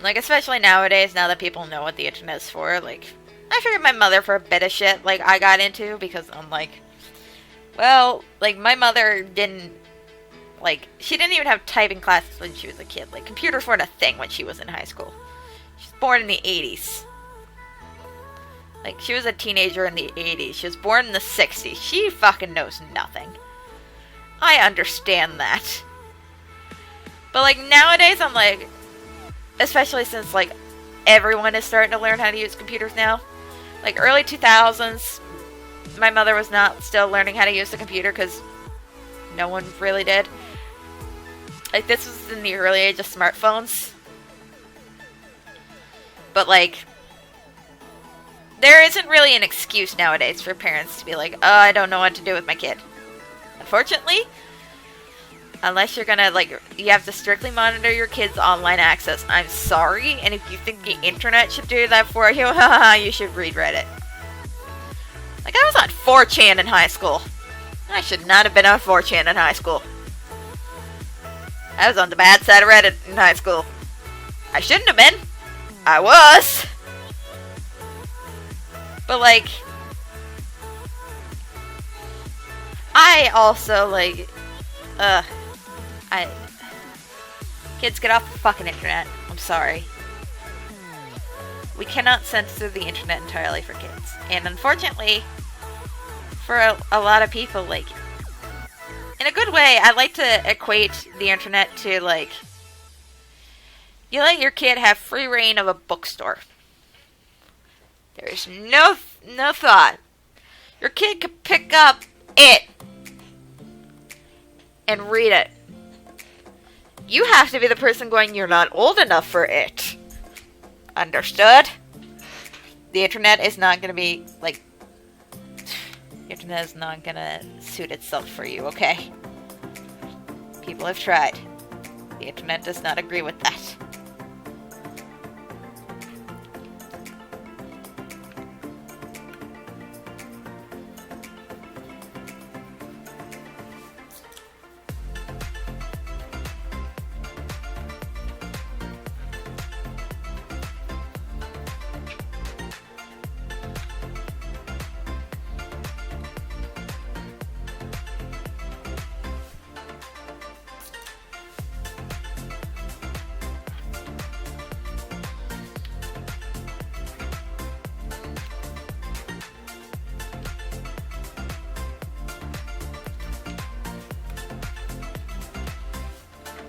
Like, especially nowadays, now that people know what the internet is for, like, I figured my mother for a bit of shit, like, I got into, because I'm like, well, like, my mother didn't, like, she didn't even have typing classes when she was a kid. Like, computers weren't a thing when she was in high school. She was born in the 80s. Like, she was a teenager in the 80s. She was born in the 60s. She fucking knows nothing. I understand that. But, like, nowadays, I'm like, especially since, like, everyone is starting to learn how to use computers now. Like, early 2000s, my mother was not still learning how to use the computer because no one really did. Like, this was in the early age of smartphones. But, like, there isn't really an excuse nowadays for parents to be like, oh, I don't know what to do with my kid. Unfortunately, unless you're gonna, like, you have to strictly monitor your kid's online access. I'm sorry, and if you think the internet should do that for you, haha, you should read Reddit. Like, I was on 4chan in high school. I should not have been on 4chan in high school. I was on the bad side of Reddit in high school. I shouldn't have been. I was. But, like, I also, like, kids, get off the fucking internet. I'm sorry. We cannot censor the internet entirely for kids. And unfortunately, for a lot of people, like, in a good way, I like to equate the internet to, like, you let your kid have free reign of a bookstore. There's no thought. Your kid could pick up it and read it. You have to be the person going, you're not old enough for it. Understood? The internet is not going to be, like, the internet is not going to suit itself for you, okay? People have tried. The internet does not agree with that.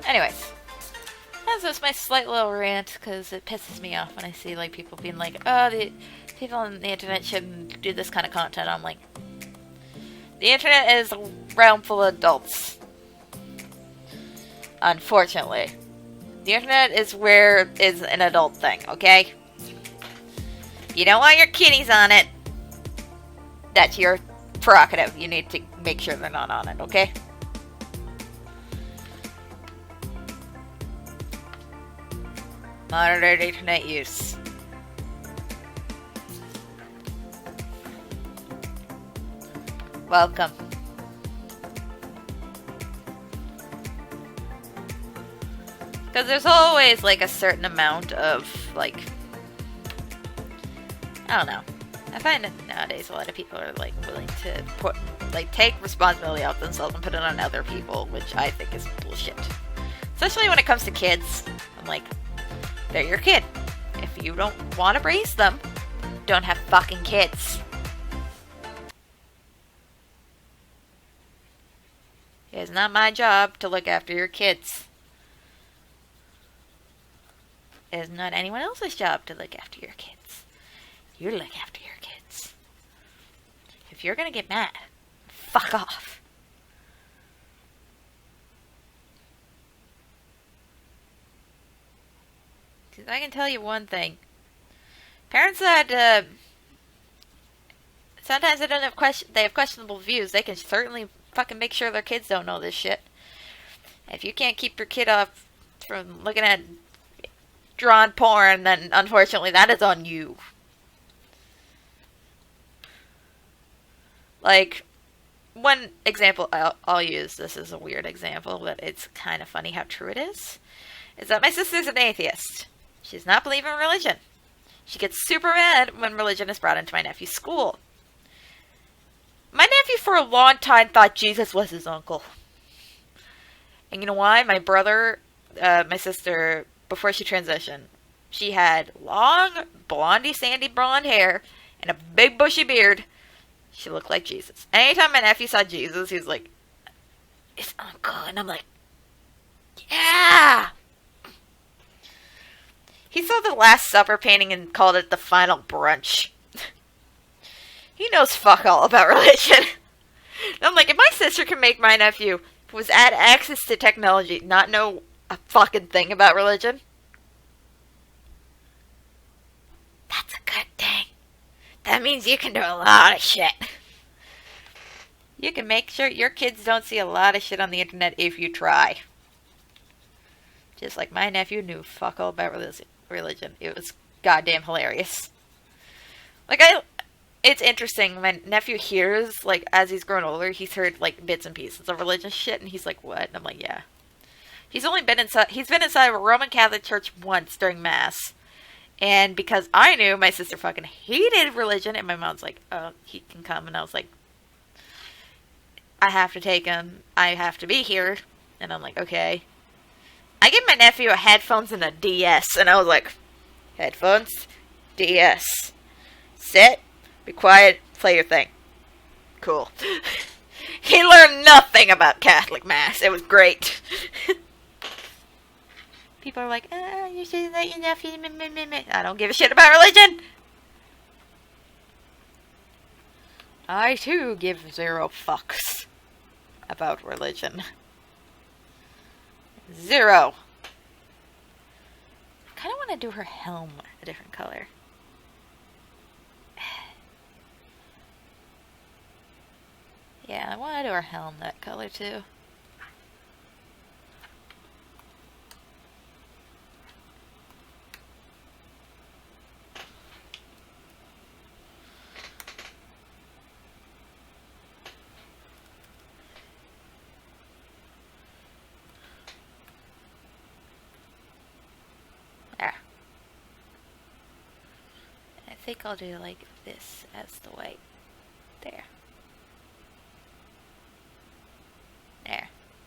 Anyways, that's just my slight little rant, because it pisses me off when I see, like, people being like, oh, the people on the internet shouldn't do this kind of content. I'm like, the internet is a realm full of adults. Unfortunately. The internet is an adult thing, okay? You don't want your kiddies on it. That's your prerogative. You need to make sure they're not on it, okay? Monitored internet use. Welcome. Because there's always, like, a certain amount of, like, I don't know. I find that nowadays a lot of people are, like, willing to put like take responsibility off themselves and put it on other people, which I think is bullshit. Especially when it comes to kids. I'm like, they're your kid. If you don't want to raise them, don't have fucking kids. It is not my job to look after your kids. It is not anyone else's job to look after your kids. You look after your kids. If you're gonna get mad, fuck off. Because I can tell you one thing. Parents that, sometimes they don't have they have questionable views. They can certainly fucking make sure their kids don't know this shit. If you can't keep your kid off from looking at drawn porn, then unfortunately that is on you. Like, one example I'll use, this is a weird example, but it's kind of funny how true it is that my sister's an atheist. She does not believe in religion. She gets super mad when religion is brought into my nephew's school. My nephew for a long time thought Jesus was his uncle. And you know why? My brother, my sister, before she transitioned, she had long, blondie, sandy blonde hair and a big bushy beard. She looked like Jesus. Anytime my nephew saw Jesus, he was like, "It's uncle." And I'm like, yeah! He saw the Last Supper painting and called it the final brunch. He knows fuck all about religion. And I'm like, if my sister can make my nephew, who was had access to technology, not know a fucking thing about religion, that's a good thing. That means you can do a lot of shit. You can make sure your kids don't see a lot of shit on the internet if you try. Just like my nephew knew fuck all about religion. It was goddamn hilarious. Like, it's interesting. My nephew hears, like, as he's grown older, he's heard, like, bits and pieces of religious shit, and he's like, what? And I'm like, yeah. He's been inside of a Roman Catholic church once during Mass. And because I knew my sister fucking hated religion, and my mom's like, oh, he can come. And I was like, I have to take him. I have to be here. And I'm like, okay. I gave my nephew a headphones and a DS. And I was like, headphones, DS. Sit. Be quiet, play your thing. Cool. He learned nothing about Catholic Mass. It was great. People are like, you shouldn't let your nephew... I don't give a shit about religion. I, too, give 0 fucks about religion. 0. I kind of want to do her helm a different color. Yeah, I want to do her helm that color too. There. I think I'll do like this as the white. There.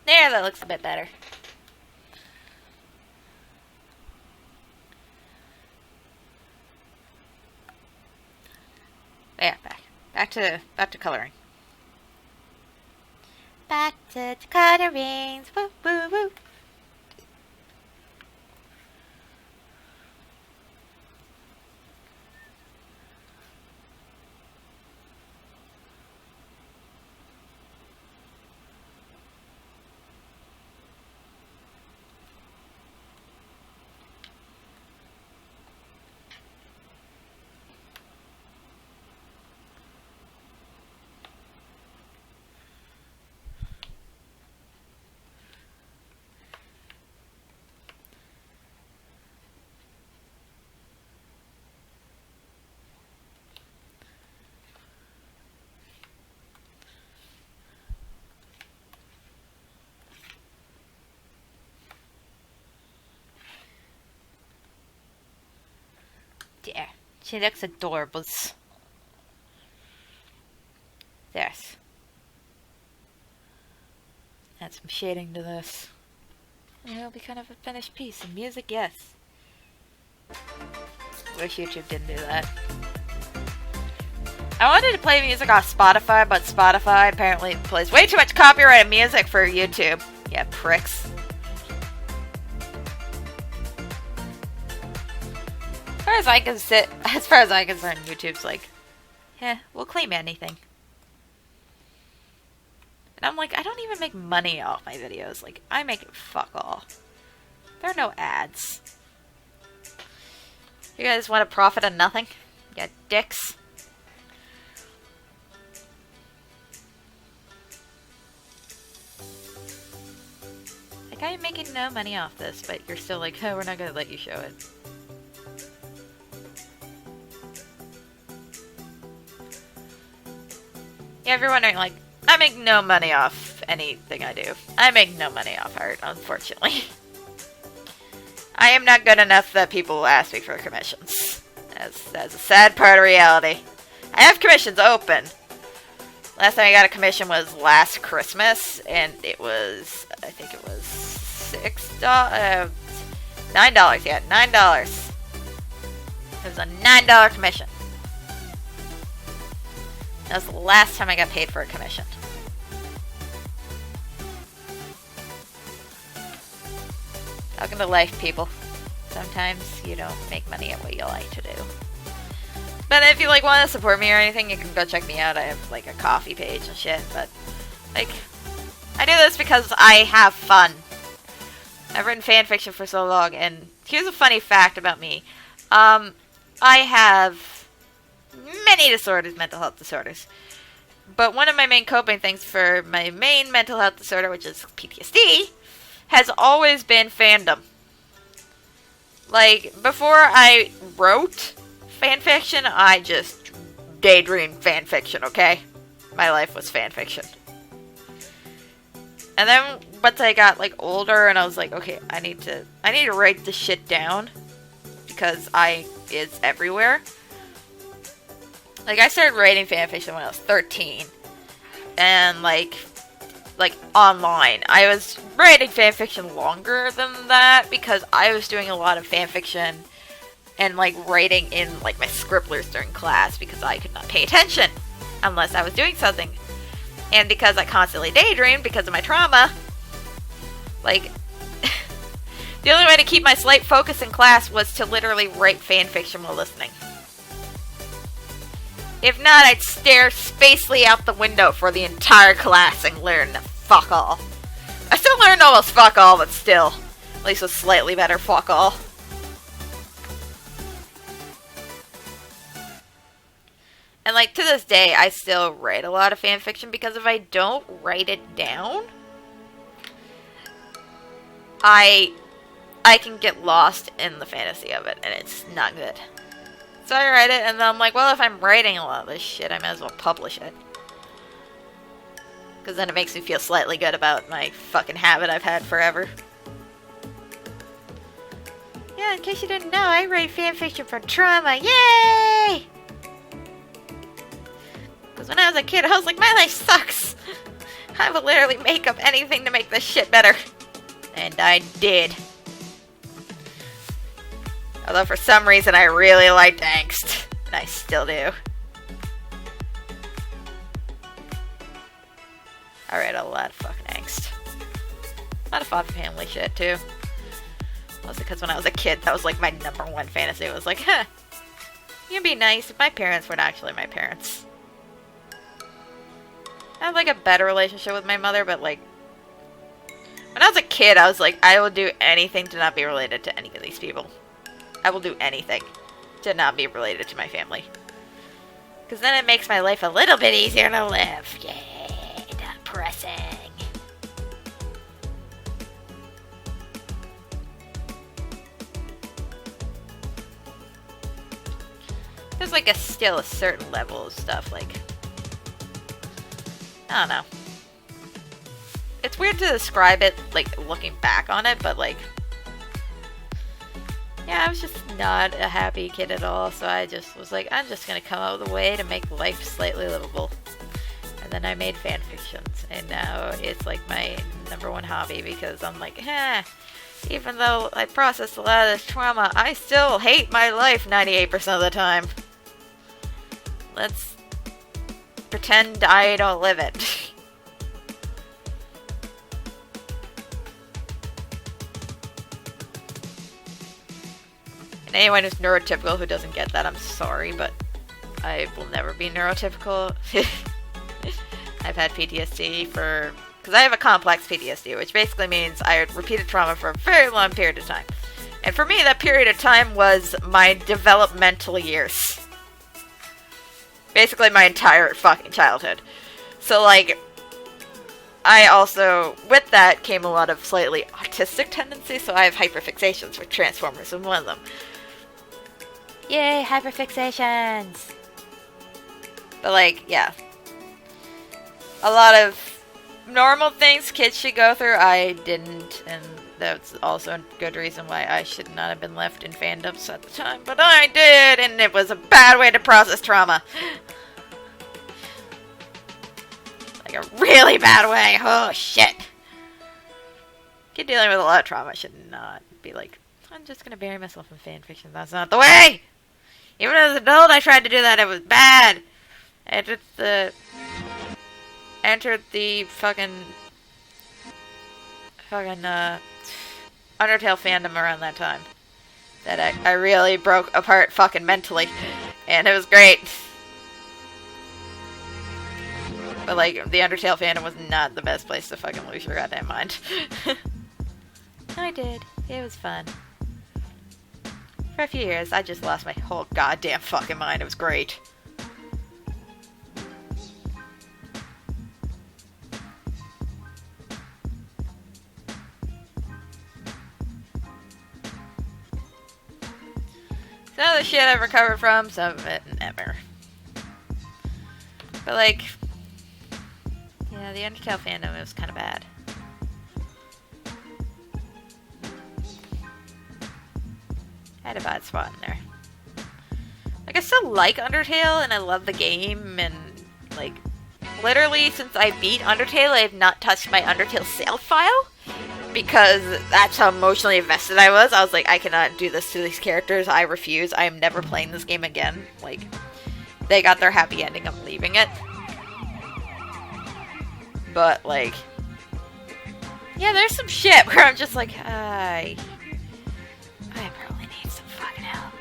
There, that looks a bit better. There, back to coloring. Back to colorings. Woo woo woo. There. She looks adorable. There's. Add some shading to this. And it'll be kind of a finished piece. And music, yes. Wish YouTube didn't do that. I wanted to play music off Spotify, but Spotify apparently plays way too much copyrighted music for YouTube. Yeah, pricks. As far as I'm concerned, YouTube's like, we'll claim anything. And I'm like, I don't even make money off my videos. Like, I make fuck all. There are no ads. You guys want to profit on nothing? You dicks. Like, I'm making no money off this, but you're still like, oh, we're not gonna let you show it. Yeah, if you're wondering, like, I make no money off anything I do. I make no money off art, unfortunately. I am not good enough that people will ask me for commissions. That's a sad part of reality. I have commissions open. Last time I got a commission was last Christmas, and it was, I think it was $9, yeah, $9. It was a $9 commission. That was the last time I got paid for a commission. Talking to life, people. Sometimes you don't make money at what you like to do. But if you like want to support me or anything, you can go check me out. I have like a Kofi page and shit. But like, I do this because I have fun. I've written fan fiction for so long, and here's a funny fact about me. I have many disorders, mental health disorders. But one of my main coping things for my main mental health disorder, which is PTSD, has always been fandom. Like, before I wrote fanfiction, I just daydreamed fanfiction, okay? My life was fanfiction. And then once I got like older and I was like, okay, I need to write this shit down because it's everywhere. Like, I started writing fanfiction when I was 13. And like online. I was writing fanfiction longer than that because I was doing a lot of fanfiction and like writing in like my scribblers during class because I could not pay attention unless I was doing something. And because I constantly daydreamed because of my trauma, like the only way to keep my slight focus in class was to literally write fanfiction while listening. If not, I'd stare spacely out the window for the entire class and learn fuck all. I still learned almost fuck all, but still. At least with slightly better fuck all. And like, to this day, I still write a lot of fanfiction because if I don't write it down, I can get lost in the fantasy of it, and it's not good. So I write it, and then I'm like, well, if I'm writing a lot of this shit, I might as well publish it. Because then it makes me feel slightly good about my fucking habit I've had forever. Yeah, in case you didn't know, I write fanfiction for trauma. Yay! Because when I was a kid, I was like, my life sucks. I will literally make up anything to make this shit better. And I did. Although for some reason I really liked angst. And I still do. I read a lot of fucking angst. A lot of fun family shit too. Mostly because when I was a kid, that was like my number one fantasy. It was like, you'd be nice if my parents weren't actually my parents. I have like a better relationship with my mother, but like, when I was a kid, I was like, I will do anything to not be related to any of these people. I will do anything to not be related to my family. Because then it makes my life a little bit easier to live. Yay, depressing. There's like still a certain level of stuff, like, I don't know. It's weird to describe it, like, looking back on it, but like, yeah, I was just not a happy kid at all, so I just was like, I'm just gonna come up with a way to make life slightly livable. And then I made fan fictions, and now it's like my #1 hobby because I'm like, even though I processed a lot of this trauma, I still hate my life 98% of the time. Let's pretend I don't live it. And anyone who's neurotypical who doesn't get that, I'm sorry, but I will never be neurotypical. I've had PTSD because I have a complex PTSD, which basically means I had repeated trauma for a very long period of time. And for me, that period of time was my developmental years. Basically my entire fucking childhood. So, like, I also, with that came a lot of slightly autistic tendencies, so I have hyperfixations with Transformers, and one of them. Yay, hyperfixations! But, like, yeah. A lot of normal things kids should go through, I didn't, and that's also a good reason why I should not have been left in fandoms at the time, but I did, and it was a bad way to process trauma. Like a really bad way. Oh, shit. Kid dealing with a lot of trauma should not be like, I'm just gonna bury myself in fanfiction. That's not the way! Even as an adult, I tried to do that. It was bad. I entered the fucking Undertale fandom around that time. That I really broke apart fucking mentally. And it was great. But, like, the Undertale fandom was not the best place to fucking lose your goddamn mind. I did. It was fun. For a few years, I just lost my whole goddamn fucking mind. It was great. Some of the shit I've recovered from, some of it never. But, like, yeah, the Undertale fandom was kind of bad. I had a bad spot in there. Like, I still like Undertale, and I love the game, and, like, literally, since I beat Undertale, I have not touched my Undertale save file, because that's how emotionally invested I was. I was like, I cannot do this to these characters, I refuse, I am never playing this game again. Like, they got their happy ending, I'm leaving it. But, like, yeah, there's some shit where I'm just like, I probably need some fucking help.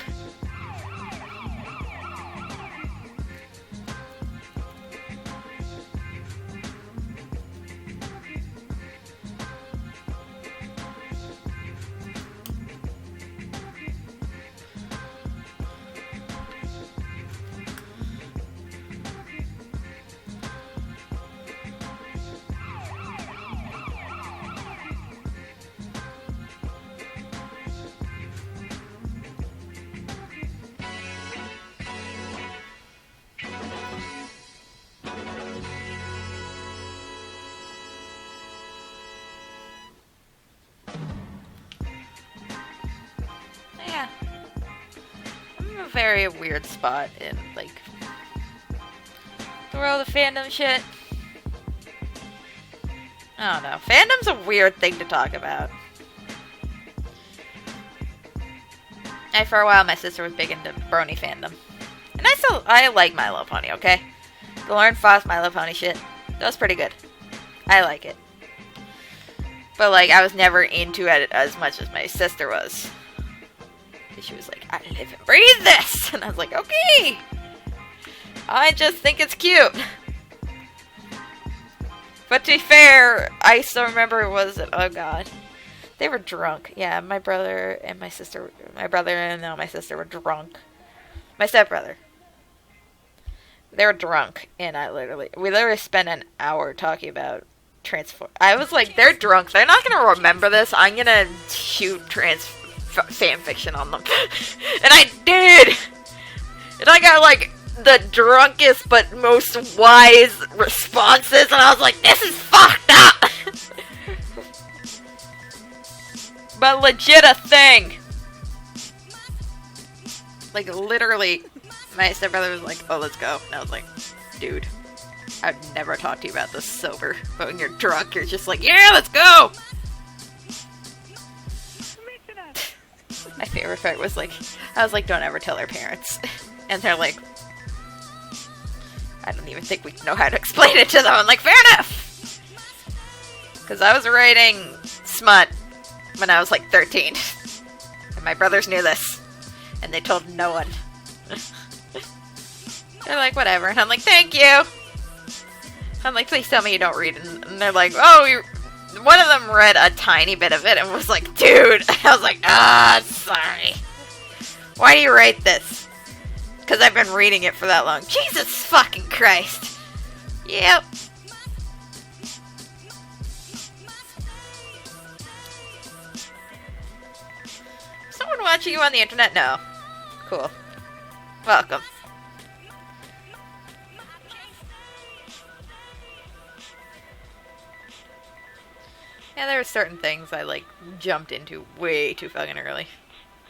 Yeah. I'm in a very weird spot in, like, the world of fandom shit. I don't know. Fandom's a weird thing to talk about. For a while, my sister was big into brony fandom. And I like My Little Pony, okay? The Lauren Foss My Little Pony shit, that was pretty good. I like it. But, like, I was never into it as much as my sister was. She was like, I live and breathe this! And I was like, okay! I just think it's cute. But to be fair, I still remember, oh god. They were drunk. Yeah, my brother and my sister were drunk. My stepbrother. They were drunk, and we literally spent an hour talking about Transform. I was like, they're drunk, they're not gonna remember this, I'm gonna shoot fanfiction on them. And I did! And I got, like, the drunkest but most wise responses, and I was like, this is fucked up! But legit a thing! Like, literally, my stepbrother was like, oh, let's go. And I was like, dude, I'd never talk to you about this sober. But when you're drunk, you're just like, yeah, let's go! My favorite part was like, I was like, don't ever tell our parents. And they're like, I don't even think we know how to explain it to them. I'm like, fair enough! Because I was writing smut when I was like 13. And my brothers knew this. And they told no one. They're like, whatever. And I'm like, thank you! I'm like, please tell me you don't read it. And they're like, oh, one of them read a tiny bit of it and was like, dude! I was like, sorry. Why do you write this? Because I've been reading it for that long. Jesus fucking Christ. Yep. Someone watching you on the internet? No. Cool. Welcome. Yeah, there were certain things I, like, jumped into way too fucking early.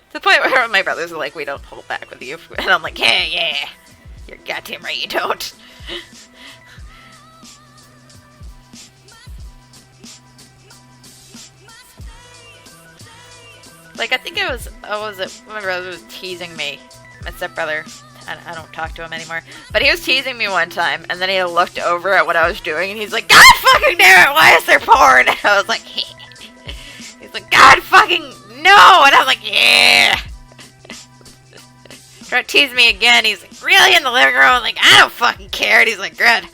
To the point where my brothers are like, we don't hold back with you. And I'm like, yeah. You're goddamn right you don't. Like, I think it was, my brother was teasing me. My stepbrother. I don't talk to him anymore. But he was teasing me one time, and then he looked over at what I was doing, and he's like, God fucking damn it, why is there porn? And I was like, he's like, God fucking no! And I'm like, yeah! Trying to tease me again, he's like, really, in the living room? I'm like, I don't fucking care. And he's like, good.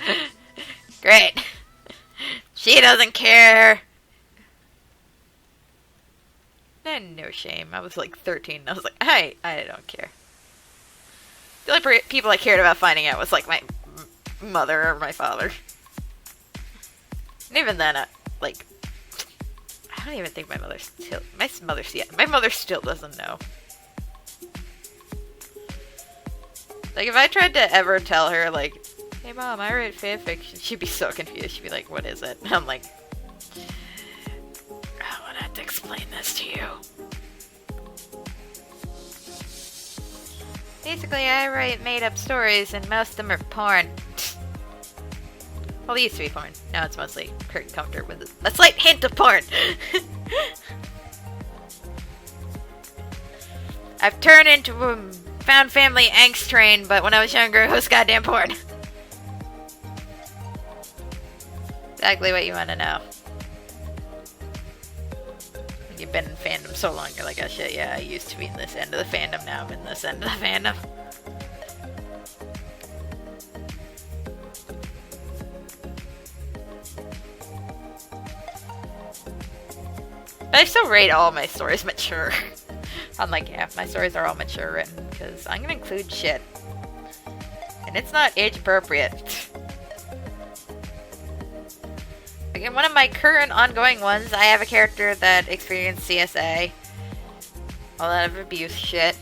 Great. She doesn't care. No shame. I was like 13, and I was like, I don't care. The only people I cared about finding out was, like, my mother or my father. And even then, like, I don't even think my mother still doesn't know. Like, if I tried to ever tell her, like, hey, Mom, I write fanfiction, she'd be so confused. She'd be like, what is it? And I'm like, I would have to explain this to you. Basically, I write made-up stories, and most of them are porn. Well, they used to be porn. Now it's mostly Kurt Comfort with a slight hint of porn. I've turned into a found family angst train, but when I was younger, it was goddamn porn. Exactly what you want to know. You've been in fandom so long, you're like, oh shit, yeah, I used to be in this end of the fandom, now I'm in this end of the fandom. But I still rate all my stories mature. I'm like, yeah, my stories are all mature written, because I'm gonna include shit. And it's not age appropriate. In one of my current ongoing ones, I have a character that experienced CSA. A lot of abuse shit.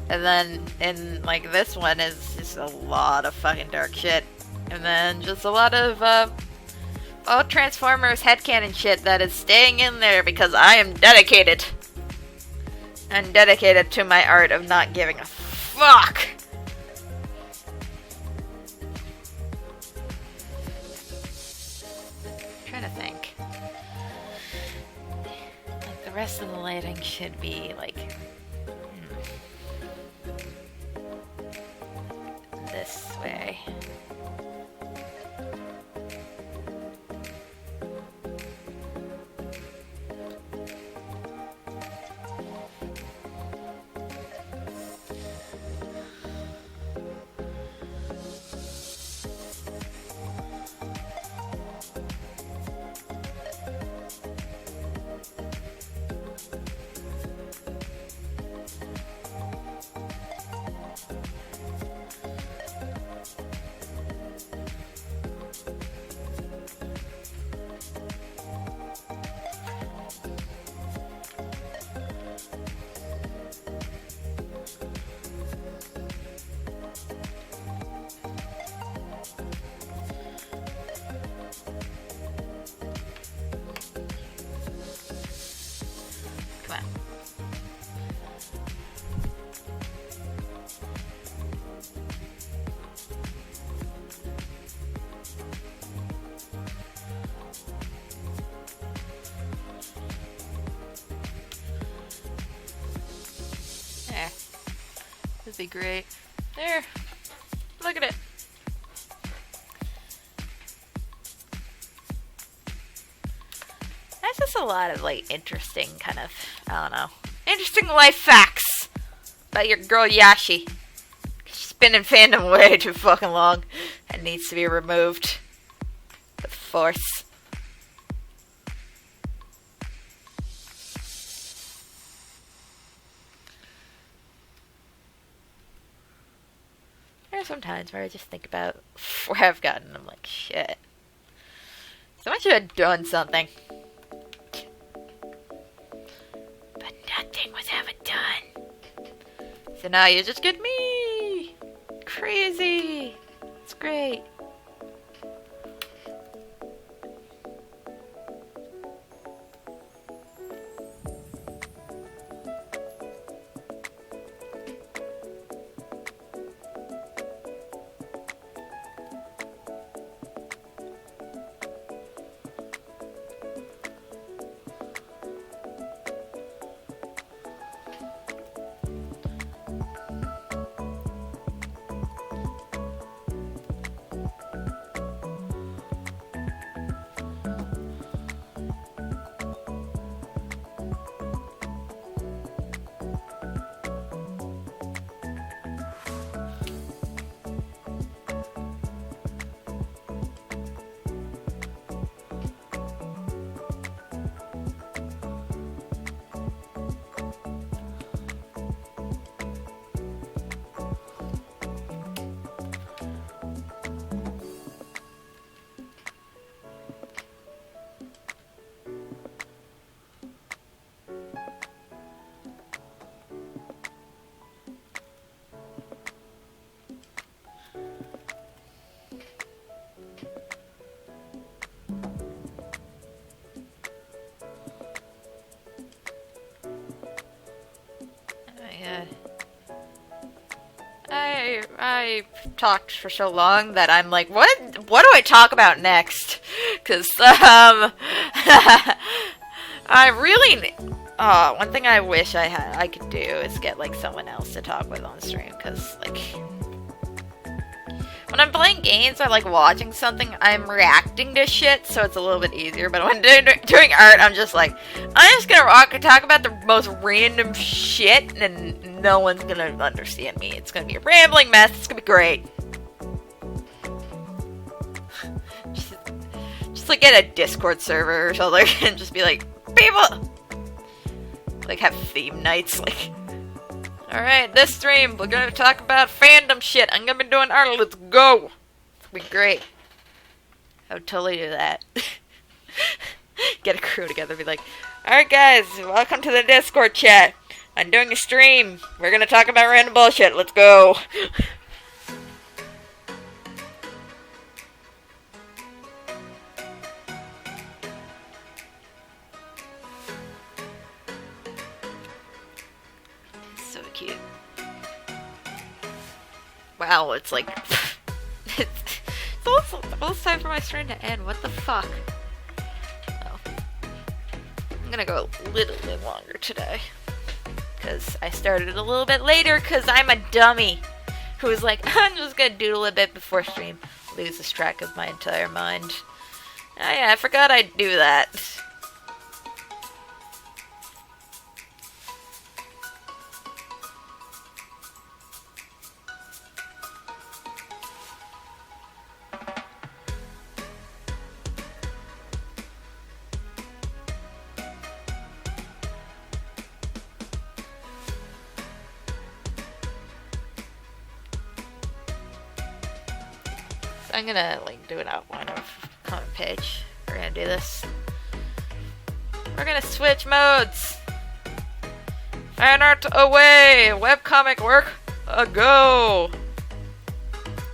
And then in, like, this one is just a lot of fucking dark shit. And then just a lot of, Transformers headcanon shit that is staying in there because I am dedicated. I'm dedicated to my art of not giving a fuck. Trying to think. Like, the rest of the lighting should be like this way. would be great. There. Look at it. That's just a lot of, like, interesting kind of, I don't know, interesting life facts about your girl Yashi. She's been in fandom way too fucking long and needs to be removed with force. There are some times where I just think about where I've gotten, I'm like, shit. Someone should have done something. But nothing was ever done. So now you just get me! Crazy! It's great. I talked for so long that I'm like, what do I talk about next? Because, I really, one thing I wish I could do is get, like, someone else to talk with on stream, because, like, when I'm playing games, I like watching something, I'm reacting to shit, so it's a little bit easier, but when doing art, I'm just like, I'm just gonna talk about the most random shit, and no one's gonna understand me. It's gonna be a rambling mess, it's gonna be great. Just like get a Discord server or something, and just be like, people! Like, have theme nights, like... Alright, this stream, we're gonna talk about fandom shit. I'm gonna be doing art, let's go! It'll be great. I would totally do that. Get a crew together, be like, alright guys, welcome to the Discord chat. I'm doing a stream. We're gonna talk about random bullshit, let's go! So cute. Wow, it's like... it's almost time for my stream to end. What the fuck? Oh. I'm gonna go a little bit longer today. Because I started a little bit later because I'm a dummy. Who was like, I'm just gonna doodle a bit before stream. Loses track of my entire mind. Oh yeah, I forgot I'd do that. I'm gonna, like, do an outline of comment page. We're gonna do this. We're gonna switch modes! Fan art away! Webcomic work a go!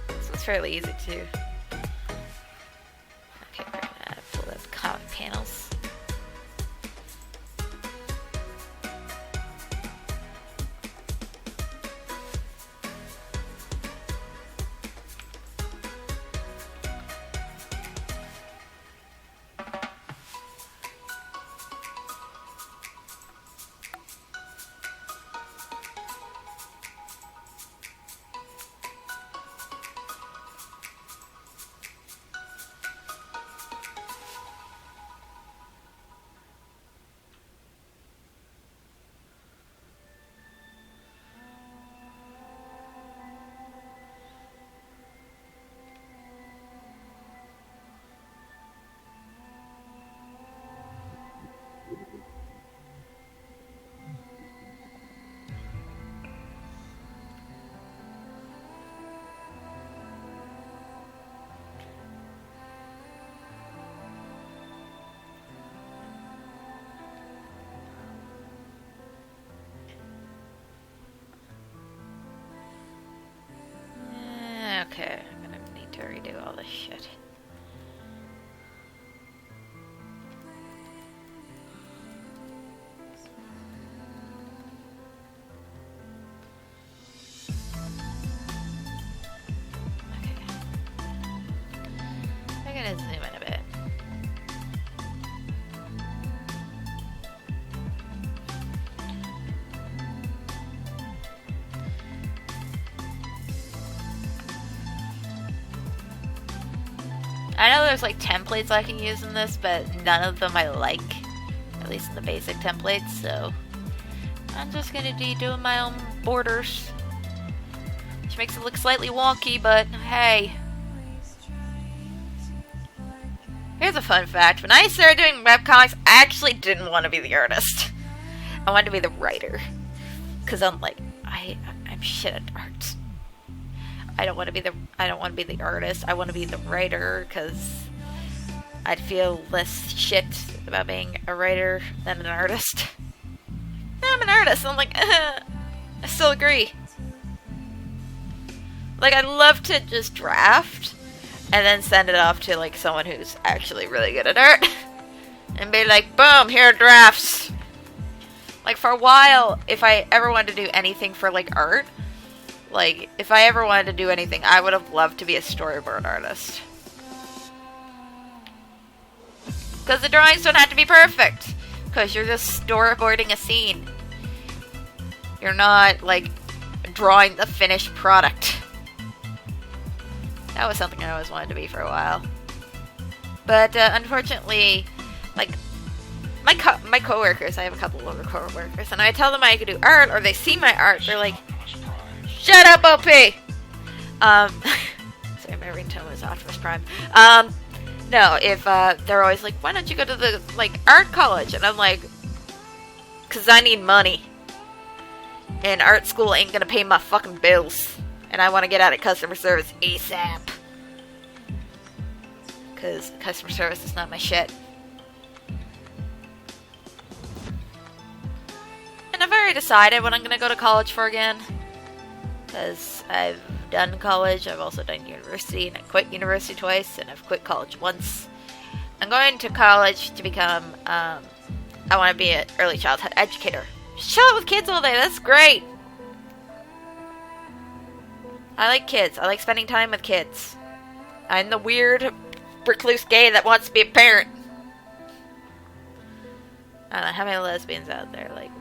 This one's fairly easy too. Okay, we're gonna pull up comic panels. Okay, I'm gonna need to redo all this shit. I'm gonna zoom in a bit. I know there's like templates I can use in this, but none of them I like, at least in the basic templates, so I'm just gonna be doing my own borders, which makes it look slightly wonky, but hey. Here's a fun fact. When I started doing webcomics, I actually didn't want to be the artist. I wanted to be the writer. Because I'm like, I'm shit at art. I don't want to be the artist. I want to be the writer because I'd feel less shit about being a writer than an artist. No, I'm an artist. I'm like, I still agree. Like, I'd love to just draft and then send it off to, like, someone who's actually really good at art. And be like, boom, here are drafts. Like, for a while, if I ever wanted to do anything for, like, art, like, if I ever wanted to do anything, I would have loved to be a storyboard artist. Because the drawings don't have to be perfect. Because you're just storyboarding a scene. You're not, like, drawing the finished product. That was something I always wanted to be for a while. But, unfortunately, like, my coworkers, I have a couple of coworkers, and I tell them I could do art, or they see my art, they're like, shut up, OP! Sorry, my ringtone was Optimus Prime. No, if, they're always like, why don't you go to the, like, art college? And I'm like, cause I need money. And art school ain't gonna pay my fucking bills. And I want to get out of customer service ASAP. Because customer service is not my shit. And I've already decided what I'm going to go to college for again. Because I've done college, I've also done university, and I quit university twice, and I've quit college once. I'm going to college to become, I want to be an early childhood educator. Chill out with kids all day, that's great! I like kids. I like spending time with kids. I'm the weird, recluse gay that wants to be a parent. I don't know how many lesbians out there, like,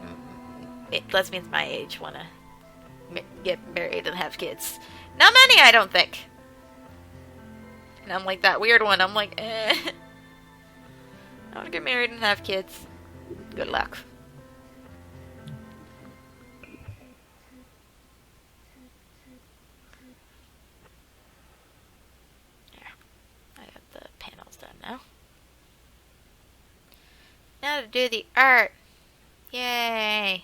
lesbians my age want to get married and have kids. Not many, I don't think. And I'm like that weird one. I'm like, I want to get married and have kids. Good luck. Now to do the art. Yay.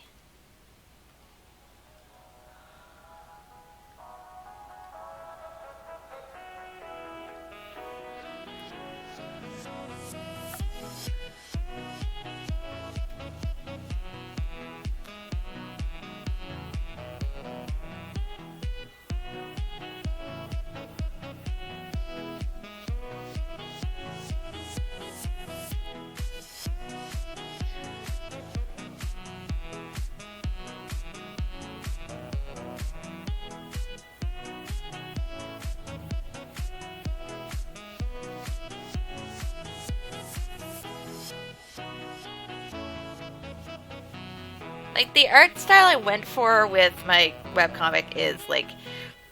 Like, the art style I went for with my webcomic is, like,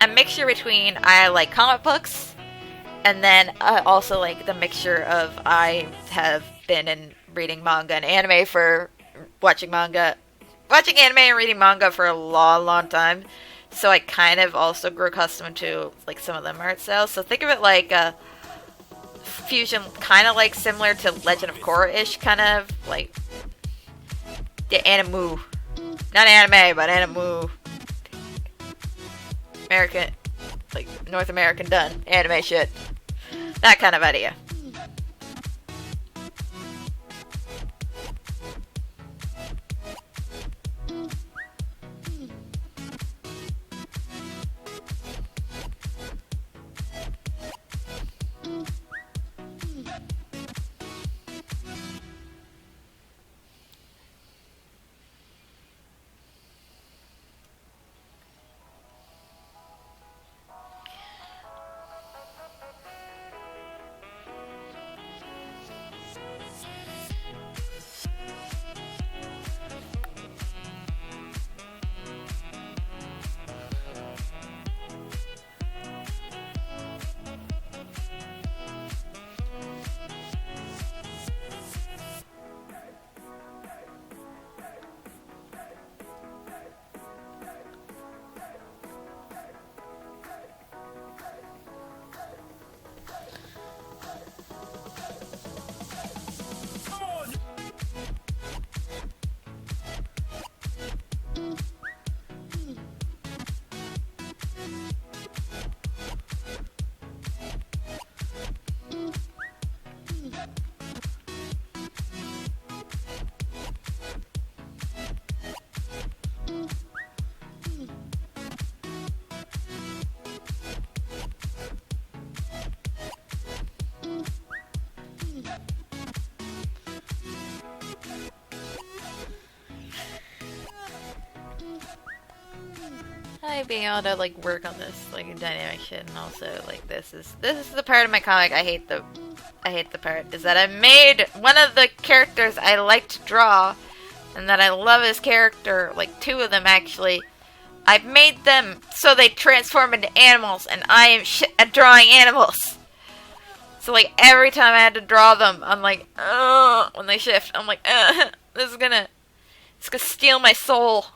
a mixture between I like comic books, and then also, like, the mixture of I have been in reading manga and anime for watching anime and reading manga for a long, long time. So I kind of also grew accustomed to, like, some of them art styles. So think of it like a fusion, kind of like similar to Legend of Korra-ish, kind of, like, the animu. Not anime, but animu. American, like, North American done anime shit. That kind of idea. like being able to like work on this like dynamic shit, and also like this is the part of my comic I hate the part is that I made one of the characters I like to draw and that I love his character, like two of them actually. I've made them so they transform into animals, and I am shit at drawing animals. So like every time I had to draw them, I'm like, when they shift, I'm like, this is gonna steal my soul.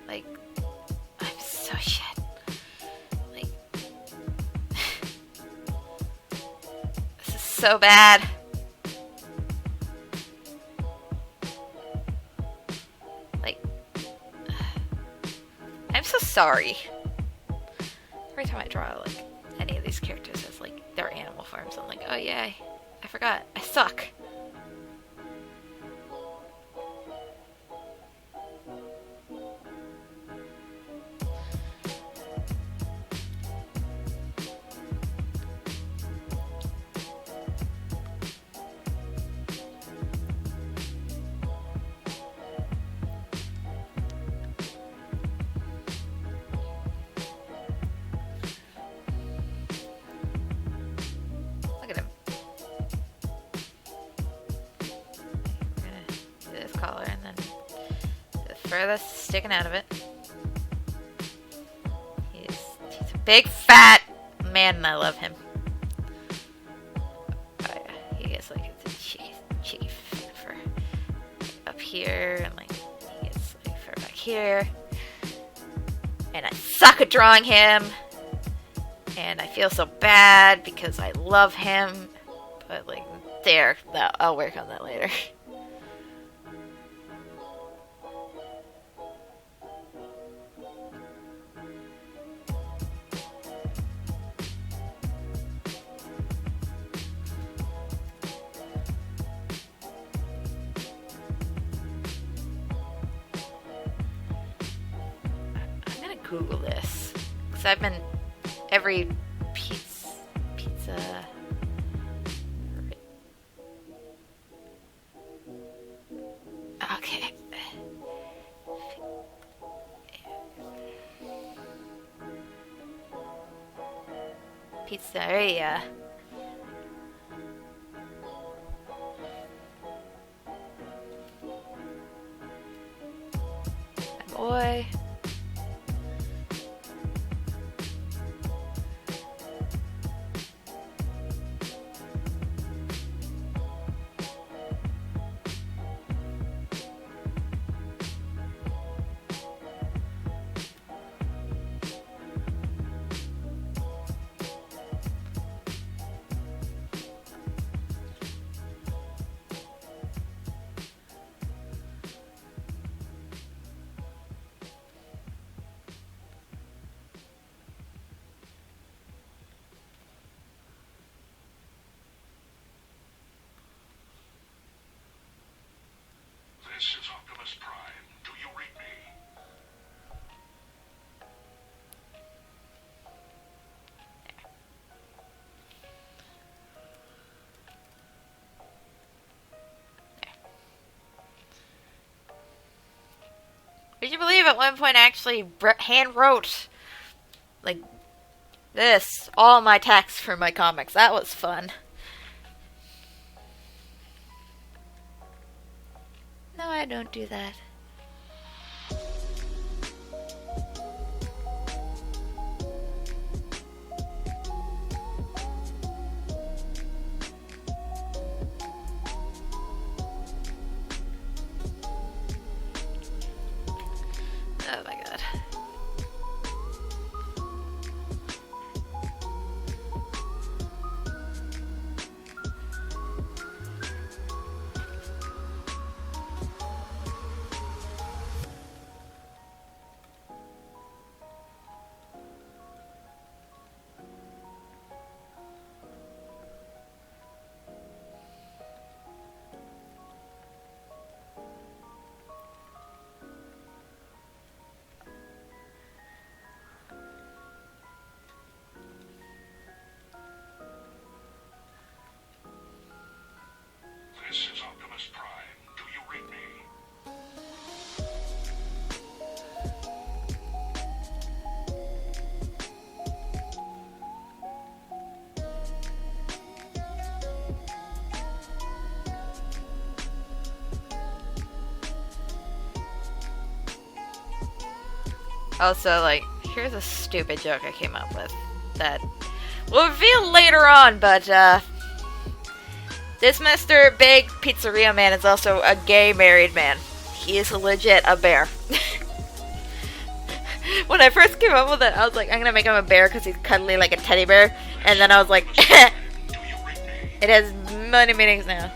Like, I'm so shit. Like, this is so bad. Like, I'm so sorry. Every time I draw, like, any of these characters as, like, their animal forms, I'm like, oh yeah, I forgot. I suck. Look at him. I'm gonna do this collar and then the furthest sticking out of it. He's a big fat man and I love him. Oh yeah, he gets like a cheeky fur up here and like he gets like fur back here. And I suck at drawing him. And I feel so bad because I love him. But like there, I'll work on that later. I'm gonna Google this because I've been every pizza. Okay. Pizzeria. My boy. This is Optimus Prime. Do you read me? Would you believe at one point I actually hand wrote like this, all my text for my comics? That was fun. No, I don't do that. Oh my god. Also, like, here's a stupid joke I came up with that we'll reveal later on, but, this Mr. Big Pizzeria Man is also a gay married man. He is legit a bear. When I first came up with it, I was like, I'm gonna make him a bear because he's cuddly like a teddy bear. And then I was like, it has many meanings now.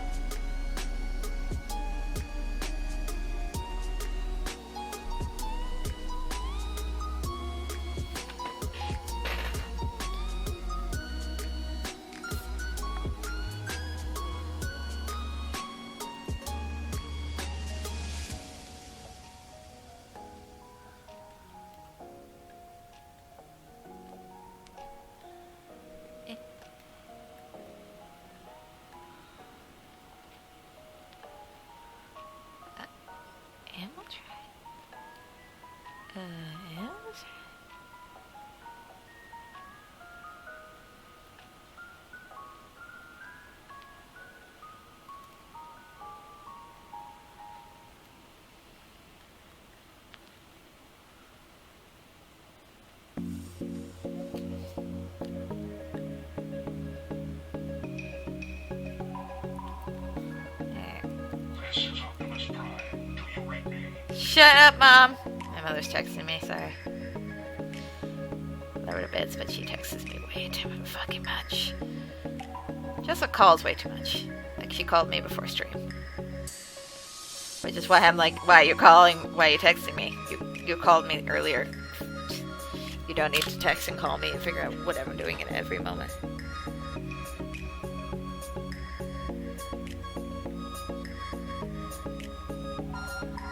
Shut up, Mom! My mother's texting me, sorry. Love her to bits, but she texts me way too fucking much. Just calls way too much. Like, she called me before stream. Which is why I'm like, why are you calling? Why are you texting me? You called me earlier. You don't need to text and call me and figure out what I'm doing at every moment.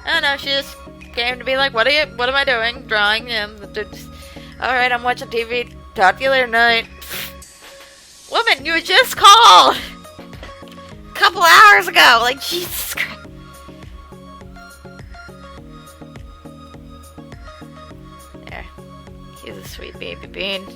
I don't know, she just came to be like, what am I doing? Drawing, alright, I'm watching TV, talk to you later night. Woman, you were just called! A couple hours ago, like, Jesus Christ. There. He's a sweet baby bean.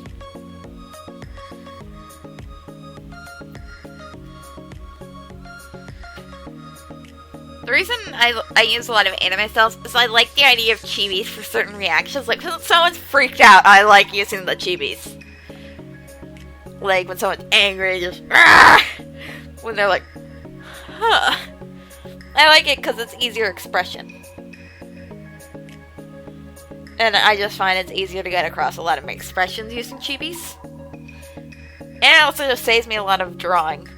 The reason I use a lot of anime styles is I like the idea of chibis for certain reactions. Like, when someone's freaked out, I like using the chibis. Like, when someone's angry, just, Rah! When they're like, huh. I like it because it's easier expression. And I just find it's easier to get across a lot of my expressions using chibis. And it also just saves me a lot of drawing.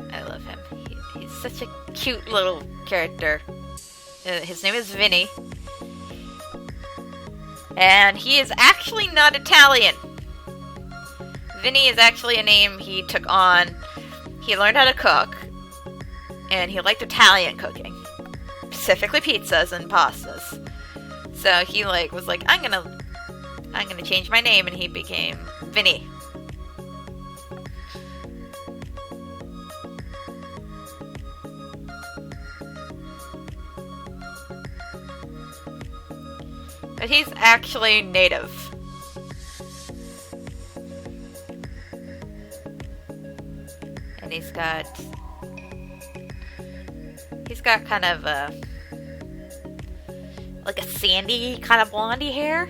I love him. He's such a cute little character. His name is Vinny. And he is actually not Italian. Vinny is actually a name he took on. He learned how to cook. And he liked Italian cooking. Specifically pizzas and pastas. So he was like, I'm gonna change my name, and he became Vinny. But he's actually native. And he's got kind of like a sandy, kind of blondie hair.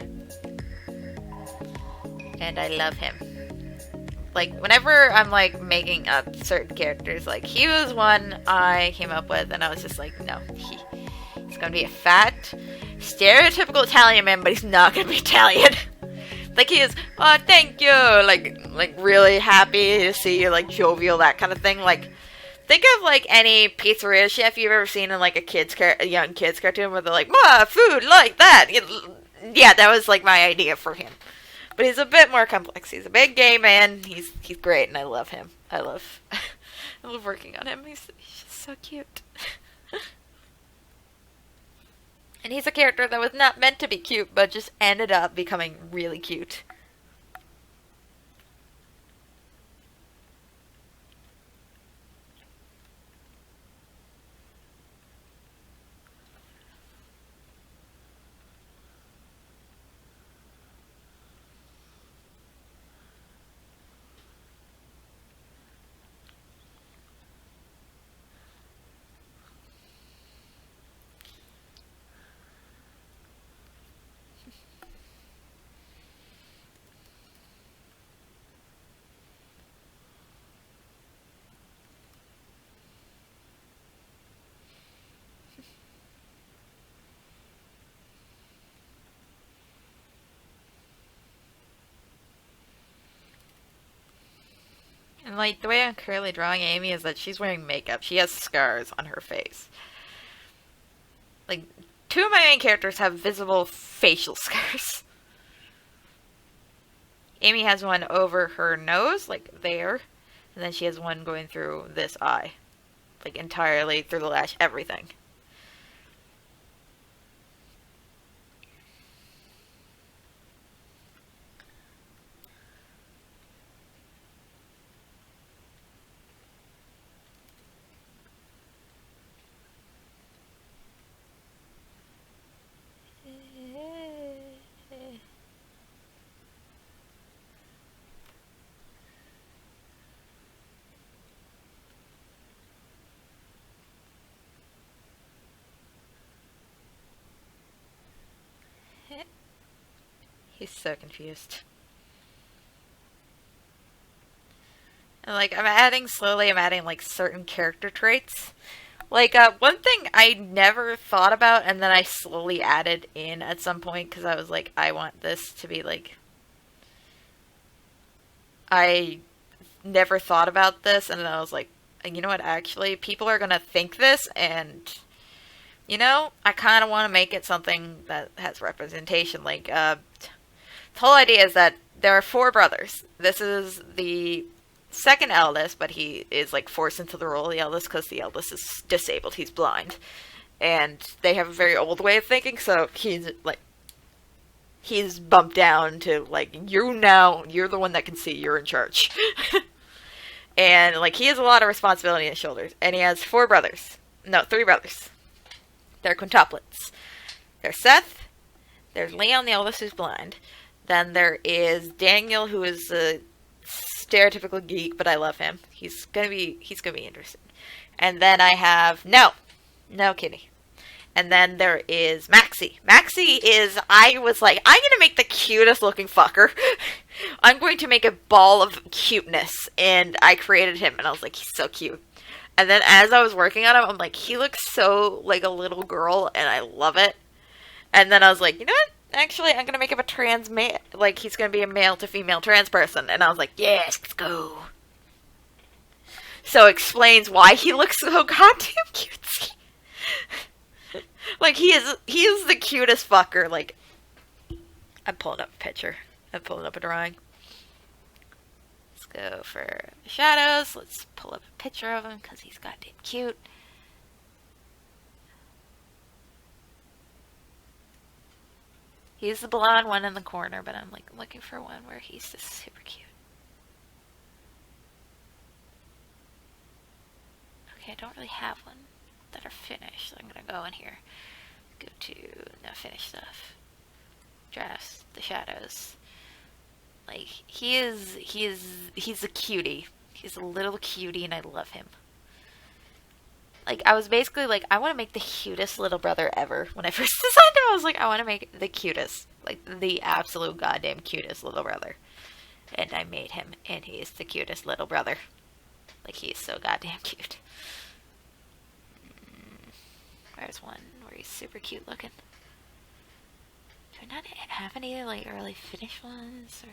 And I love him. Like, whenever I'm like making up certain characters, like, he was one I came up with, and I was just like, no, he's gonna be a fat, stereotypical Italian man, but he's not gonna be Italian. Like, he is, oh, thank you, like really happy to see you, like, jovial, that kind of thing. Like, think of like any pizzeria chef you've ever seen in like a young kids cartoon where they're like, "Ma, food like that." Yeah, that was like my idea for him. But he's a bit more complex. He's a big gay man. He's great, and I love him. I love working on him. He's just so cute. And he's a character that was not meant to be cute, but just ended up becoming really cute. And, like, the way I'm currently drawing Amy is that she's wearing makeup. She has scars on her face. Like, two of my main characters have visible facial scars. Amy has one over her nose, like there. And then she has one going through this eye. Like, entirely through the lash, everything. He's so confused. And, like, I'm adding like certain character traits. Like, one thing I never thought about and then I slowly added in at some point because I was like, I want this to be like, I never thought about this, and then I was like, you know what, actually, people are gonna think this, and, you know, I kind of want to make it something that has representation. Like, the whole idea is that there are 4 brothers. This is the second eldest, but he is, like, forced into the role of the eldest because the eldest is disabled. He's blind. And they have a very old way of thinking, so he's, like, he's bumped down to, like, you're the one that can see, you're in charge. And, like, he has a lot of responsibility on his shoulders. And he has 3 brothers. They're quintuplets. There's Seth, there's Leon, the eldest, who's blind. Then there is Daniel, who is a stereotypical geek, but I love him. He's gonna be interesting. And then I have, no kidding. And then there is Maxie. Maxie is, I was like, I'm going to make the cutest looking fucker. I'm going to make a ball of cuteness. And I created him, and I was like, he's so cute. And then as I was working on him, I'm like, he looks so like a little girl, and I love it. And then I was like, you know what? Actually, I'm going to make him a trans male. Like, he's going to be a male to female trans person. And I was like, yes, let's go. So it explains why he looks so goddamn cutesy. Like, he is the cutest fucker. Like, I'm pulling up a picture. I'm pulling up a drawing. Let's go for shadows. Let's pull up a picture of him because he's goddamn cute. He's the blonde one in the corner, but I'm, like, looking for one where he's just super cute. Okay, I don't really have one that are finished, so I'm gonna go in here. Go to no finished stuff. Drafts, the shadows. Like, he's a cutie. He's a little cutie, and I love him. Like, I was basically like, I want to make the cutest little brother ever. When I first designed him, I was like, I want to make the cutest. Like, the absolute goddamn cutest little brother. And I made him, and he is the cutest little brother. Like, he's so goddamn cute. Where's one where he's super cute looking? Do I not have any, like, early finished ones? Or...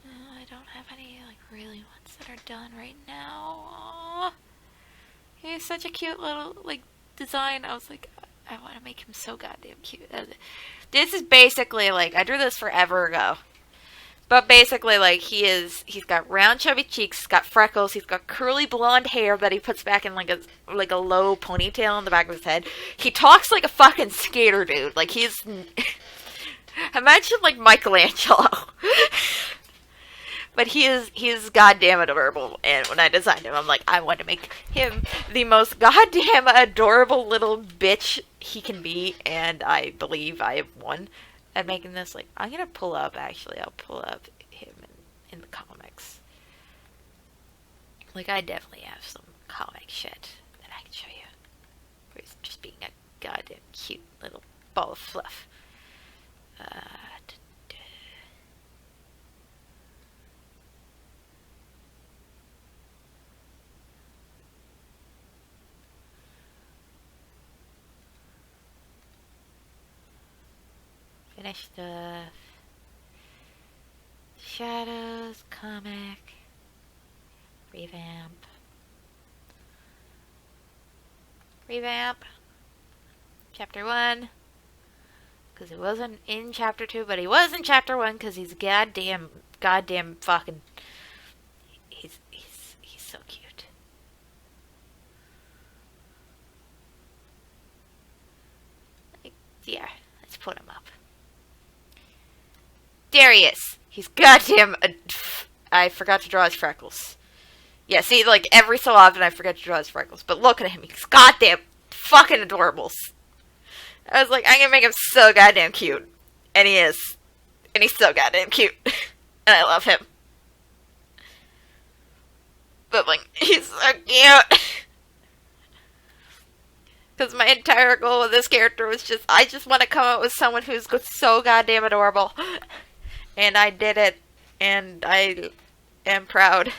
I don't have any, like, really ones that are done right now. Aww. He's such a cute little, like, design. I was like, I want to make him so goddamn cute. This is basically, like, I drew this forever ago. But basically, like, he's got round chubby cheeks, he's got freckles, he's got curly blonde hair that he puts back in, like a low ponytail on the back of his head. He talks like a fucking skater, dude. Like, he's... Imagine, like, Michelangelo. But he's goddamn adorable, and when I designed him, I'm like, I want to make him the most goddamn adorable little bitch he can be, and I believe I have won at making this. Like, I'm gonna pull up, actually, I'll pull up him in the comics. Like, I definitely have some comic shit that I can show you, where he's just being a goddamn cute little ball of fluff. Finish stuff. Shadows, comic. Revamp. Chapter 1. Because it wasn't in Chapter 2, but he was in Chapter 1 because he's goddamn fucking... He's so cute. Like, yeah, let's put him up. There he is. He's goddamn... I forgot to draw his freckles. Yeah, see, like, every so often I forget to draw his freckles. But look at him. He's goddamn fucking adorables. I was like, I'm gonna make him so goddamn cute. And he is. And he's so goddamn cute. And I love him. But, like, he's so cute. Because my entire goal with this character was just, I just want to come up with someone who's so goddamn adorable. And I did it, and I am proud.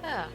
Oh.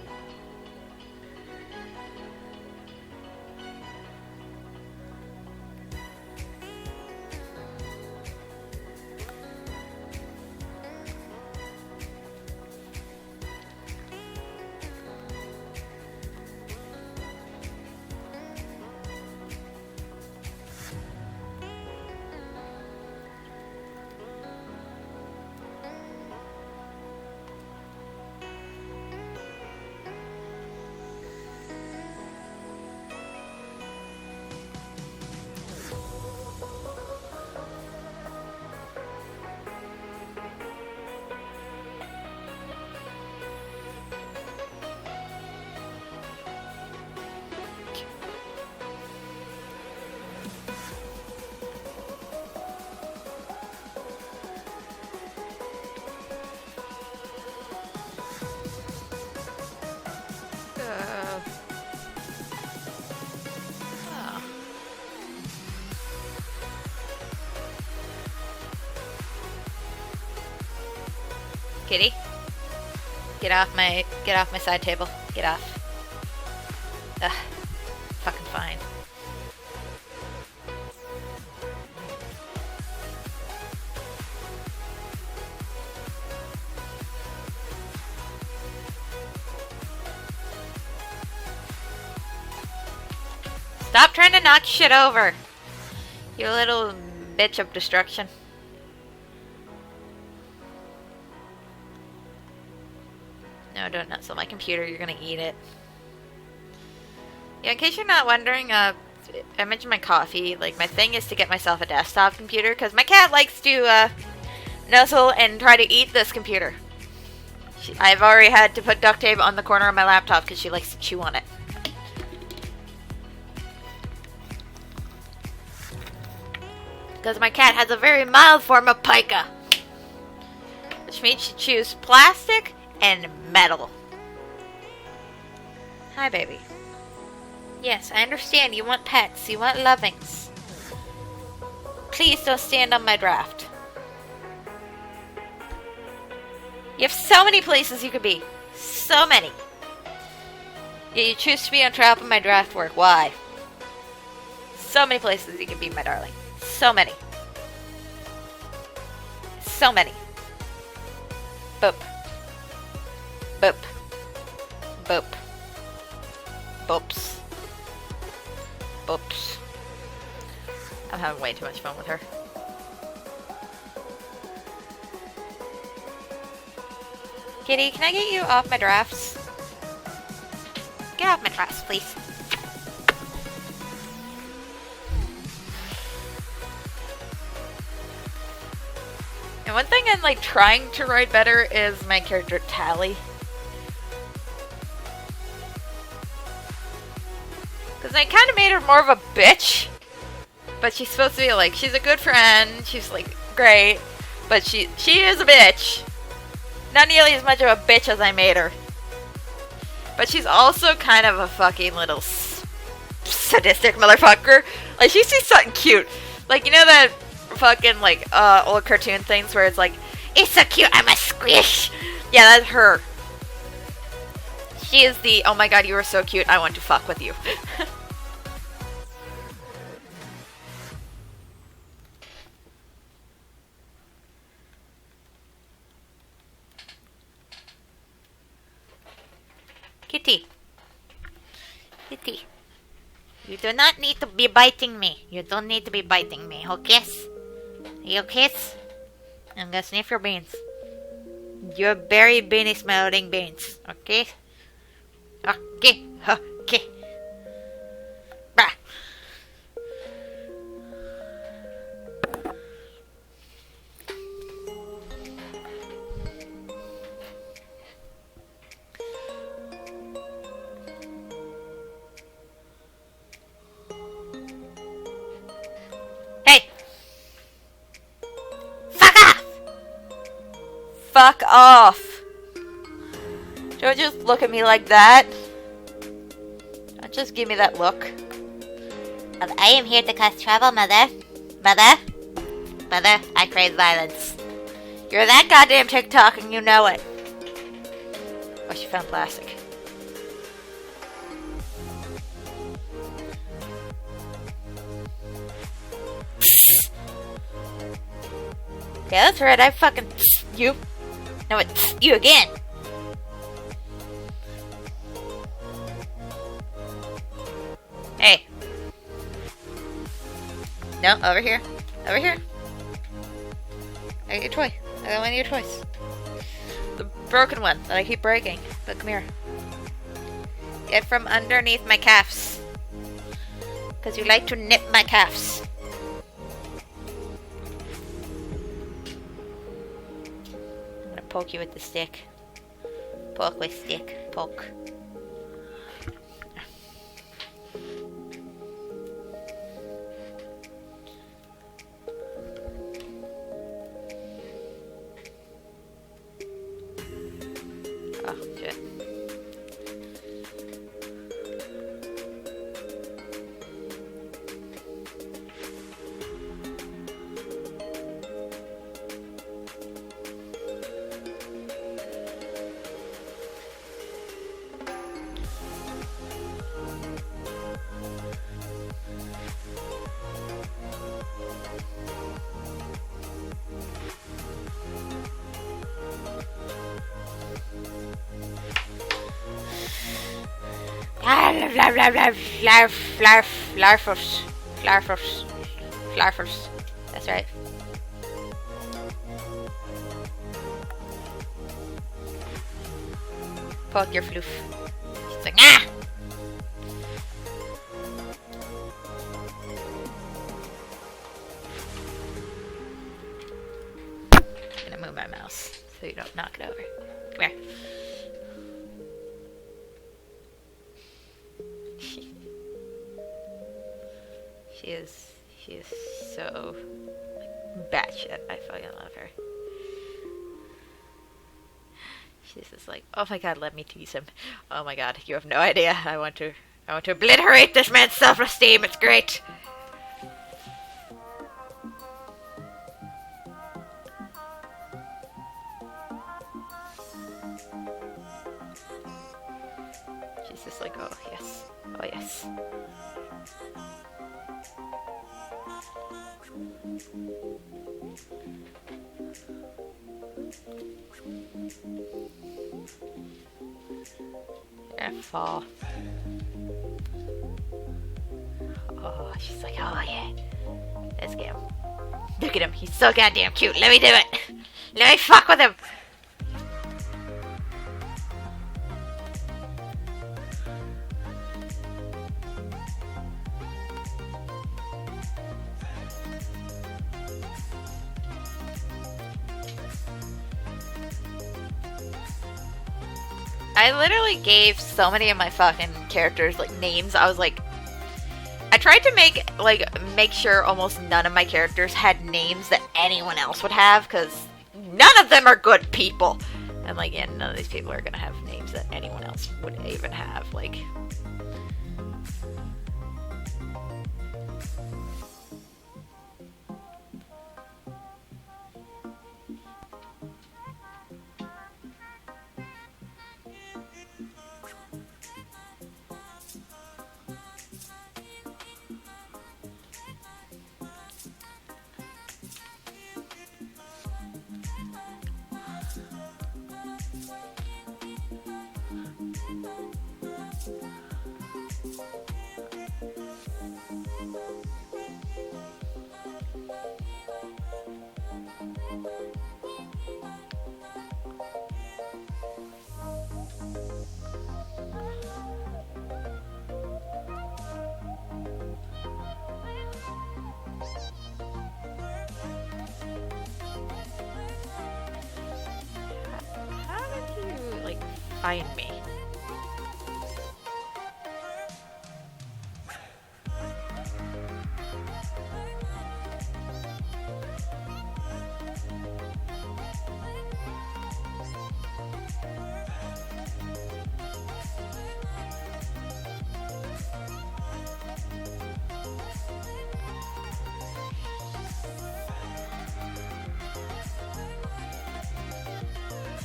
Kitty, get off my side table. Get off. Ugh, fucking fine. Stop trying to knock shit over. You little bitch of destruction. No, don't nuts on my computer. You're gonna eat it. Yeah, in case you're not wondering, I mentioned my coffee. Like, my thing is to get myself a desktop computer, because my cat likes to, nuzzle and try to eat this computer. I've already had to put duct tape on the corner of my laptop, because she likes to chew on it. Because my cat has a very mild form of pica, which means she chews plastic and metal. Hi, baby. Yes, I understand. You want pets. You want lovings. Please don't stand on my draft. You have so many places you could be. So many. Yeah, you choose to be on top of my draft work. Why? So many places you can be, my darling. So many. So many. Boop. Boop. Boop. Boops. Boops. I'm having way too much fun with her. Kitty, can I get you off my drafts? Get off my drafts, please. And one thing I'm like trying to write better is my character Tally. Because I kind of made her more of a bitch. But she's supposed to be like, she's a good friend, she's like great, but she is a bitch. Not nearly as much of a bitch as I made her. But she's also kind of a fucking little sadistic motherfucker. Like, she sees something cute. Like, you know that fucking, like, old cartoon things where it's like, it's so cute, I'm a squish. Yeah, that's her. She is the, oh my god, you are so cute, I want to fuck with you. Kitty. Kitty. You do not need to be biting me. You don't need to be biting me. Okay? You kiss? I'm gonna sniff your beans. Your very beany smelling beans. Okay? Okay. Okay. Bah. Hey! Fuck off! Fuck off! Don't just look at me like that. Don't just give me that look. I am here to cause trouble, Mother. Mother? Mother, I crave violence. You're that goddamn TikTok and you know it. Oh, she found plastic. Yeah, that's right, I fucking you. No, it's you again. Hey. No, over here. Over here. I got your toy. I got one of your toys. The broken one that I keep breaking. But come here. Get from underneath my calves. Because you like to nip my calves. I'm gonna poke you with the stick. Poke with stick. Poke. Oh, shit. Larfers. That's right. Poke your floof. She's like, ah! I'm gonna move my mouse so you don't knock it over. Come here. She is so batshit. I fucking love her. She's just like, oh my god, let me tease him. Oh my god, you have no idea. I want to obliterate this man's self-esteem. It's great. just like, oh yes, oh yes. You're gonna fall. Oh, she's like, oh yeah. Let's get him. Look at him, he's so goddamn cute. Let me do it. Let me fuck with him. I literally gave so many of my fucking characters like names. I was like, I tried to make sure almost none of my characters had names that anyone else would have, because none of them are good people. And like, yeah, none of these people are gonna have names that anyone else would even have. Like, how did you like find me?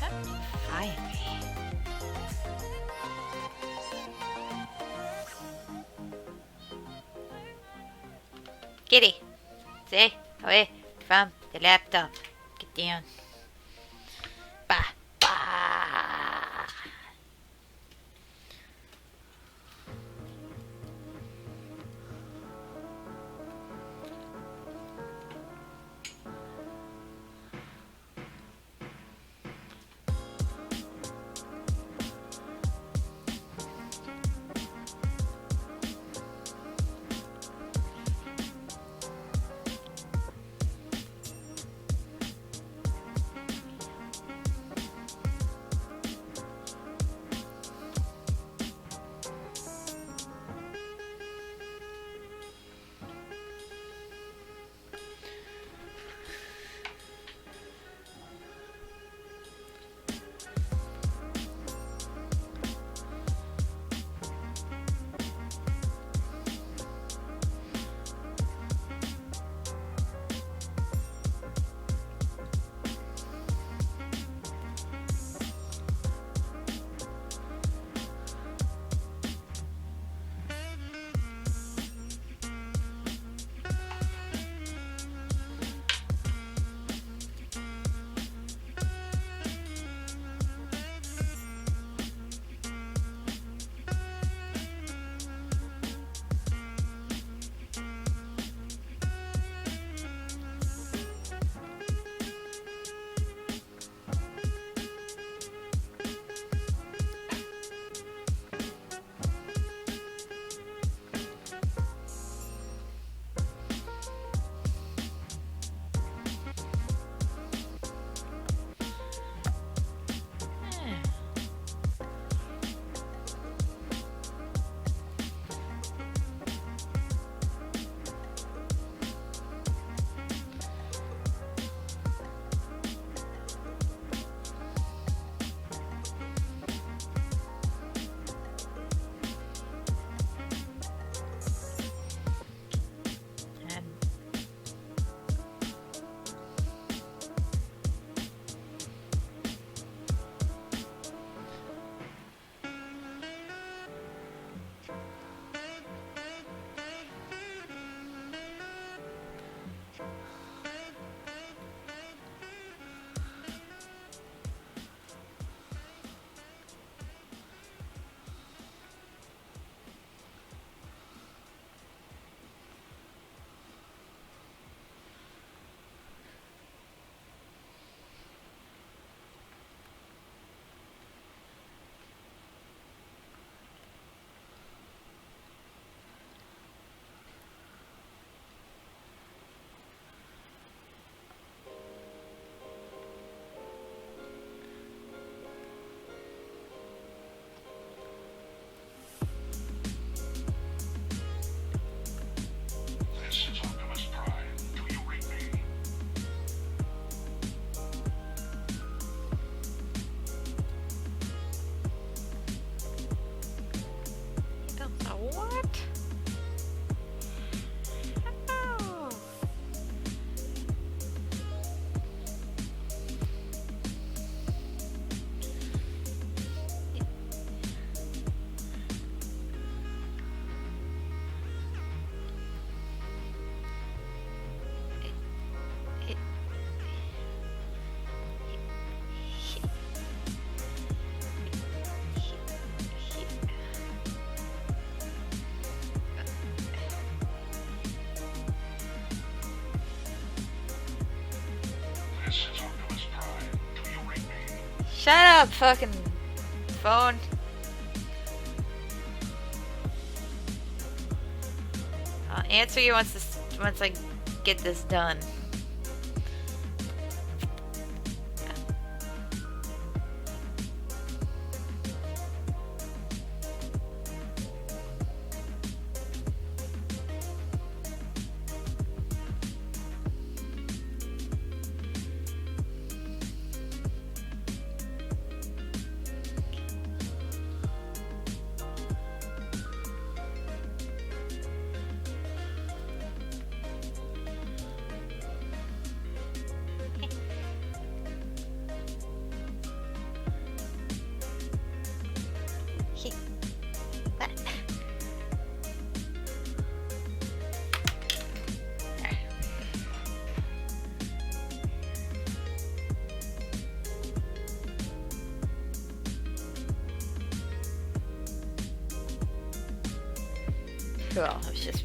How did you find me? Kitty, stay away from the laptop. Get down. Bah, bah. Shut up, fucking phone. I'll answer you once I get this done. What? Well, it was just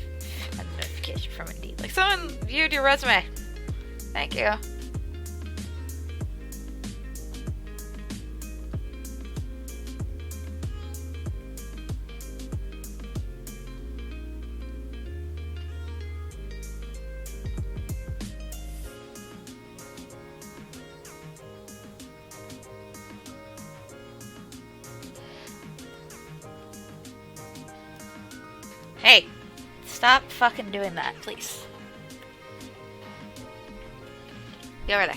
a notification from Indeed. Like, someone viewed your resume. Thank you. Hey, stop fucking doing that, please. Go over there.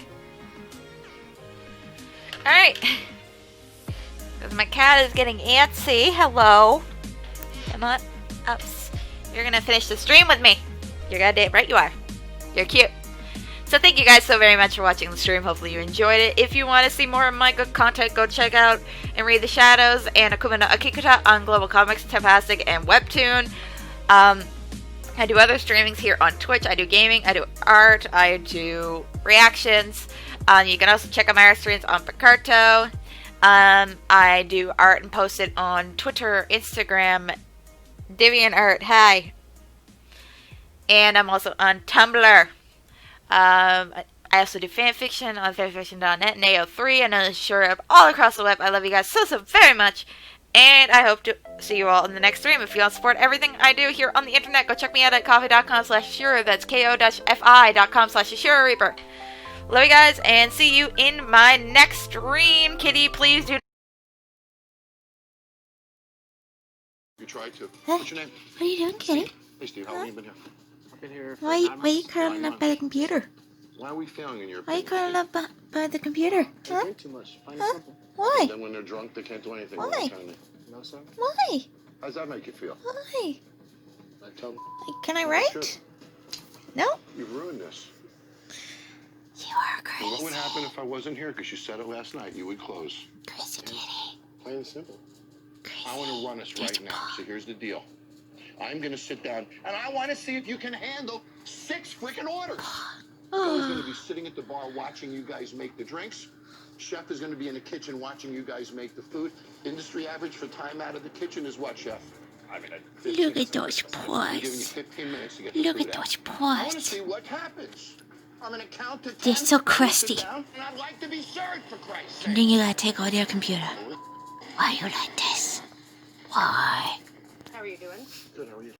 Alright. Because my cat is getting antsy. Hello. Come on. Ups. You're gonna finish the stream with me. You're goddamn right you are. You're cute. So thank you guys so very much for watching the stream. Hopefully you enjoyed it. If you want to see more of my good content, go check out and read The Shadows and Akuma no Akikuta on Global Comics, Tapastic, and Webtoon. I do other streamings here on Twitch. I do gaming, I do art, I do reactions. You can also check out my art streams on Picarto. I do art and post it on Twitter, Instagram, DeviantArt. Hi. And I'm also on Tumblr. I also do fanfiction on fanfiction.net and AO3 and Yashiroreaper all across the web. I love you guys so very much. And I hope to see you all in the next stream. If you want to support everything I do here on the internet, go check me out at coffee.com/Yashiro. That's ko-fi.com/Yashiroreaper. Love you guys, and see you in my next stream. Kitty, please do. You tried to. What's your name? What are you doing, Kitty? Hey, Steve, how long have you been here? I've been here. Why are you curling up by the computer? Why are we failing in your Why are you opinion, curling up by the computer? Steve? Huh? They drink too much. Find Huh? something. Why? And then when they're drunk, they can't do anything. Why? without telling me. No, sir? Why? How's that make you feel? Why? I tell them. Can I Sure. write? No? You've ruined this. You are And crazy. what would happen if I wasn't here? Because you said it last night. You would close. Crazy Kitty. Plain and simple. Crazy. I want to run us right now. So here's the deal. I'm going to sit down, and I want to see if you can handle 6 freaking orders. Joe's going to be sitting at the bar watching you guys make the drinks. Chef is going to be in the kitchen watching you guys make the food. Industry average for time out of the kitchen is what, Chef? I mean, Look at those I'm giving you paws. 15 minutes to get the Look food at out. those I want to paws. see what happens. I'm going to count to 10. They're so crusty. Sit down, and I'd like to be served, for Christ's sake. And then you gotta take all their computer. Why are you like this? Why? How are you doing? Good, how are you?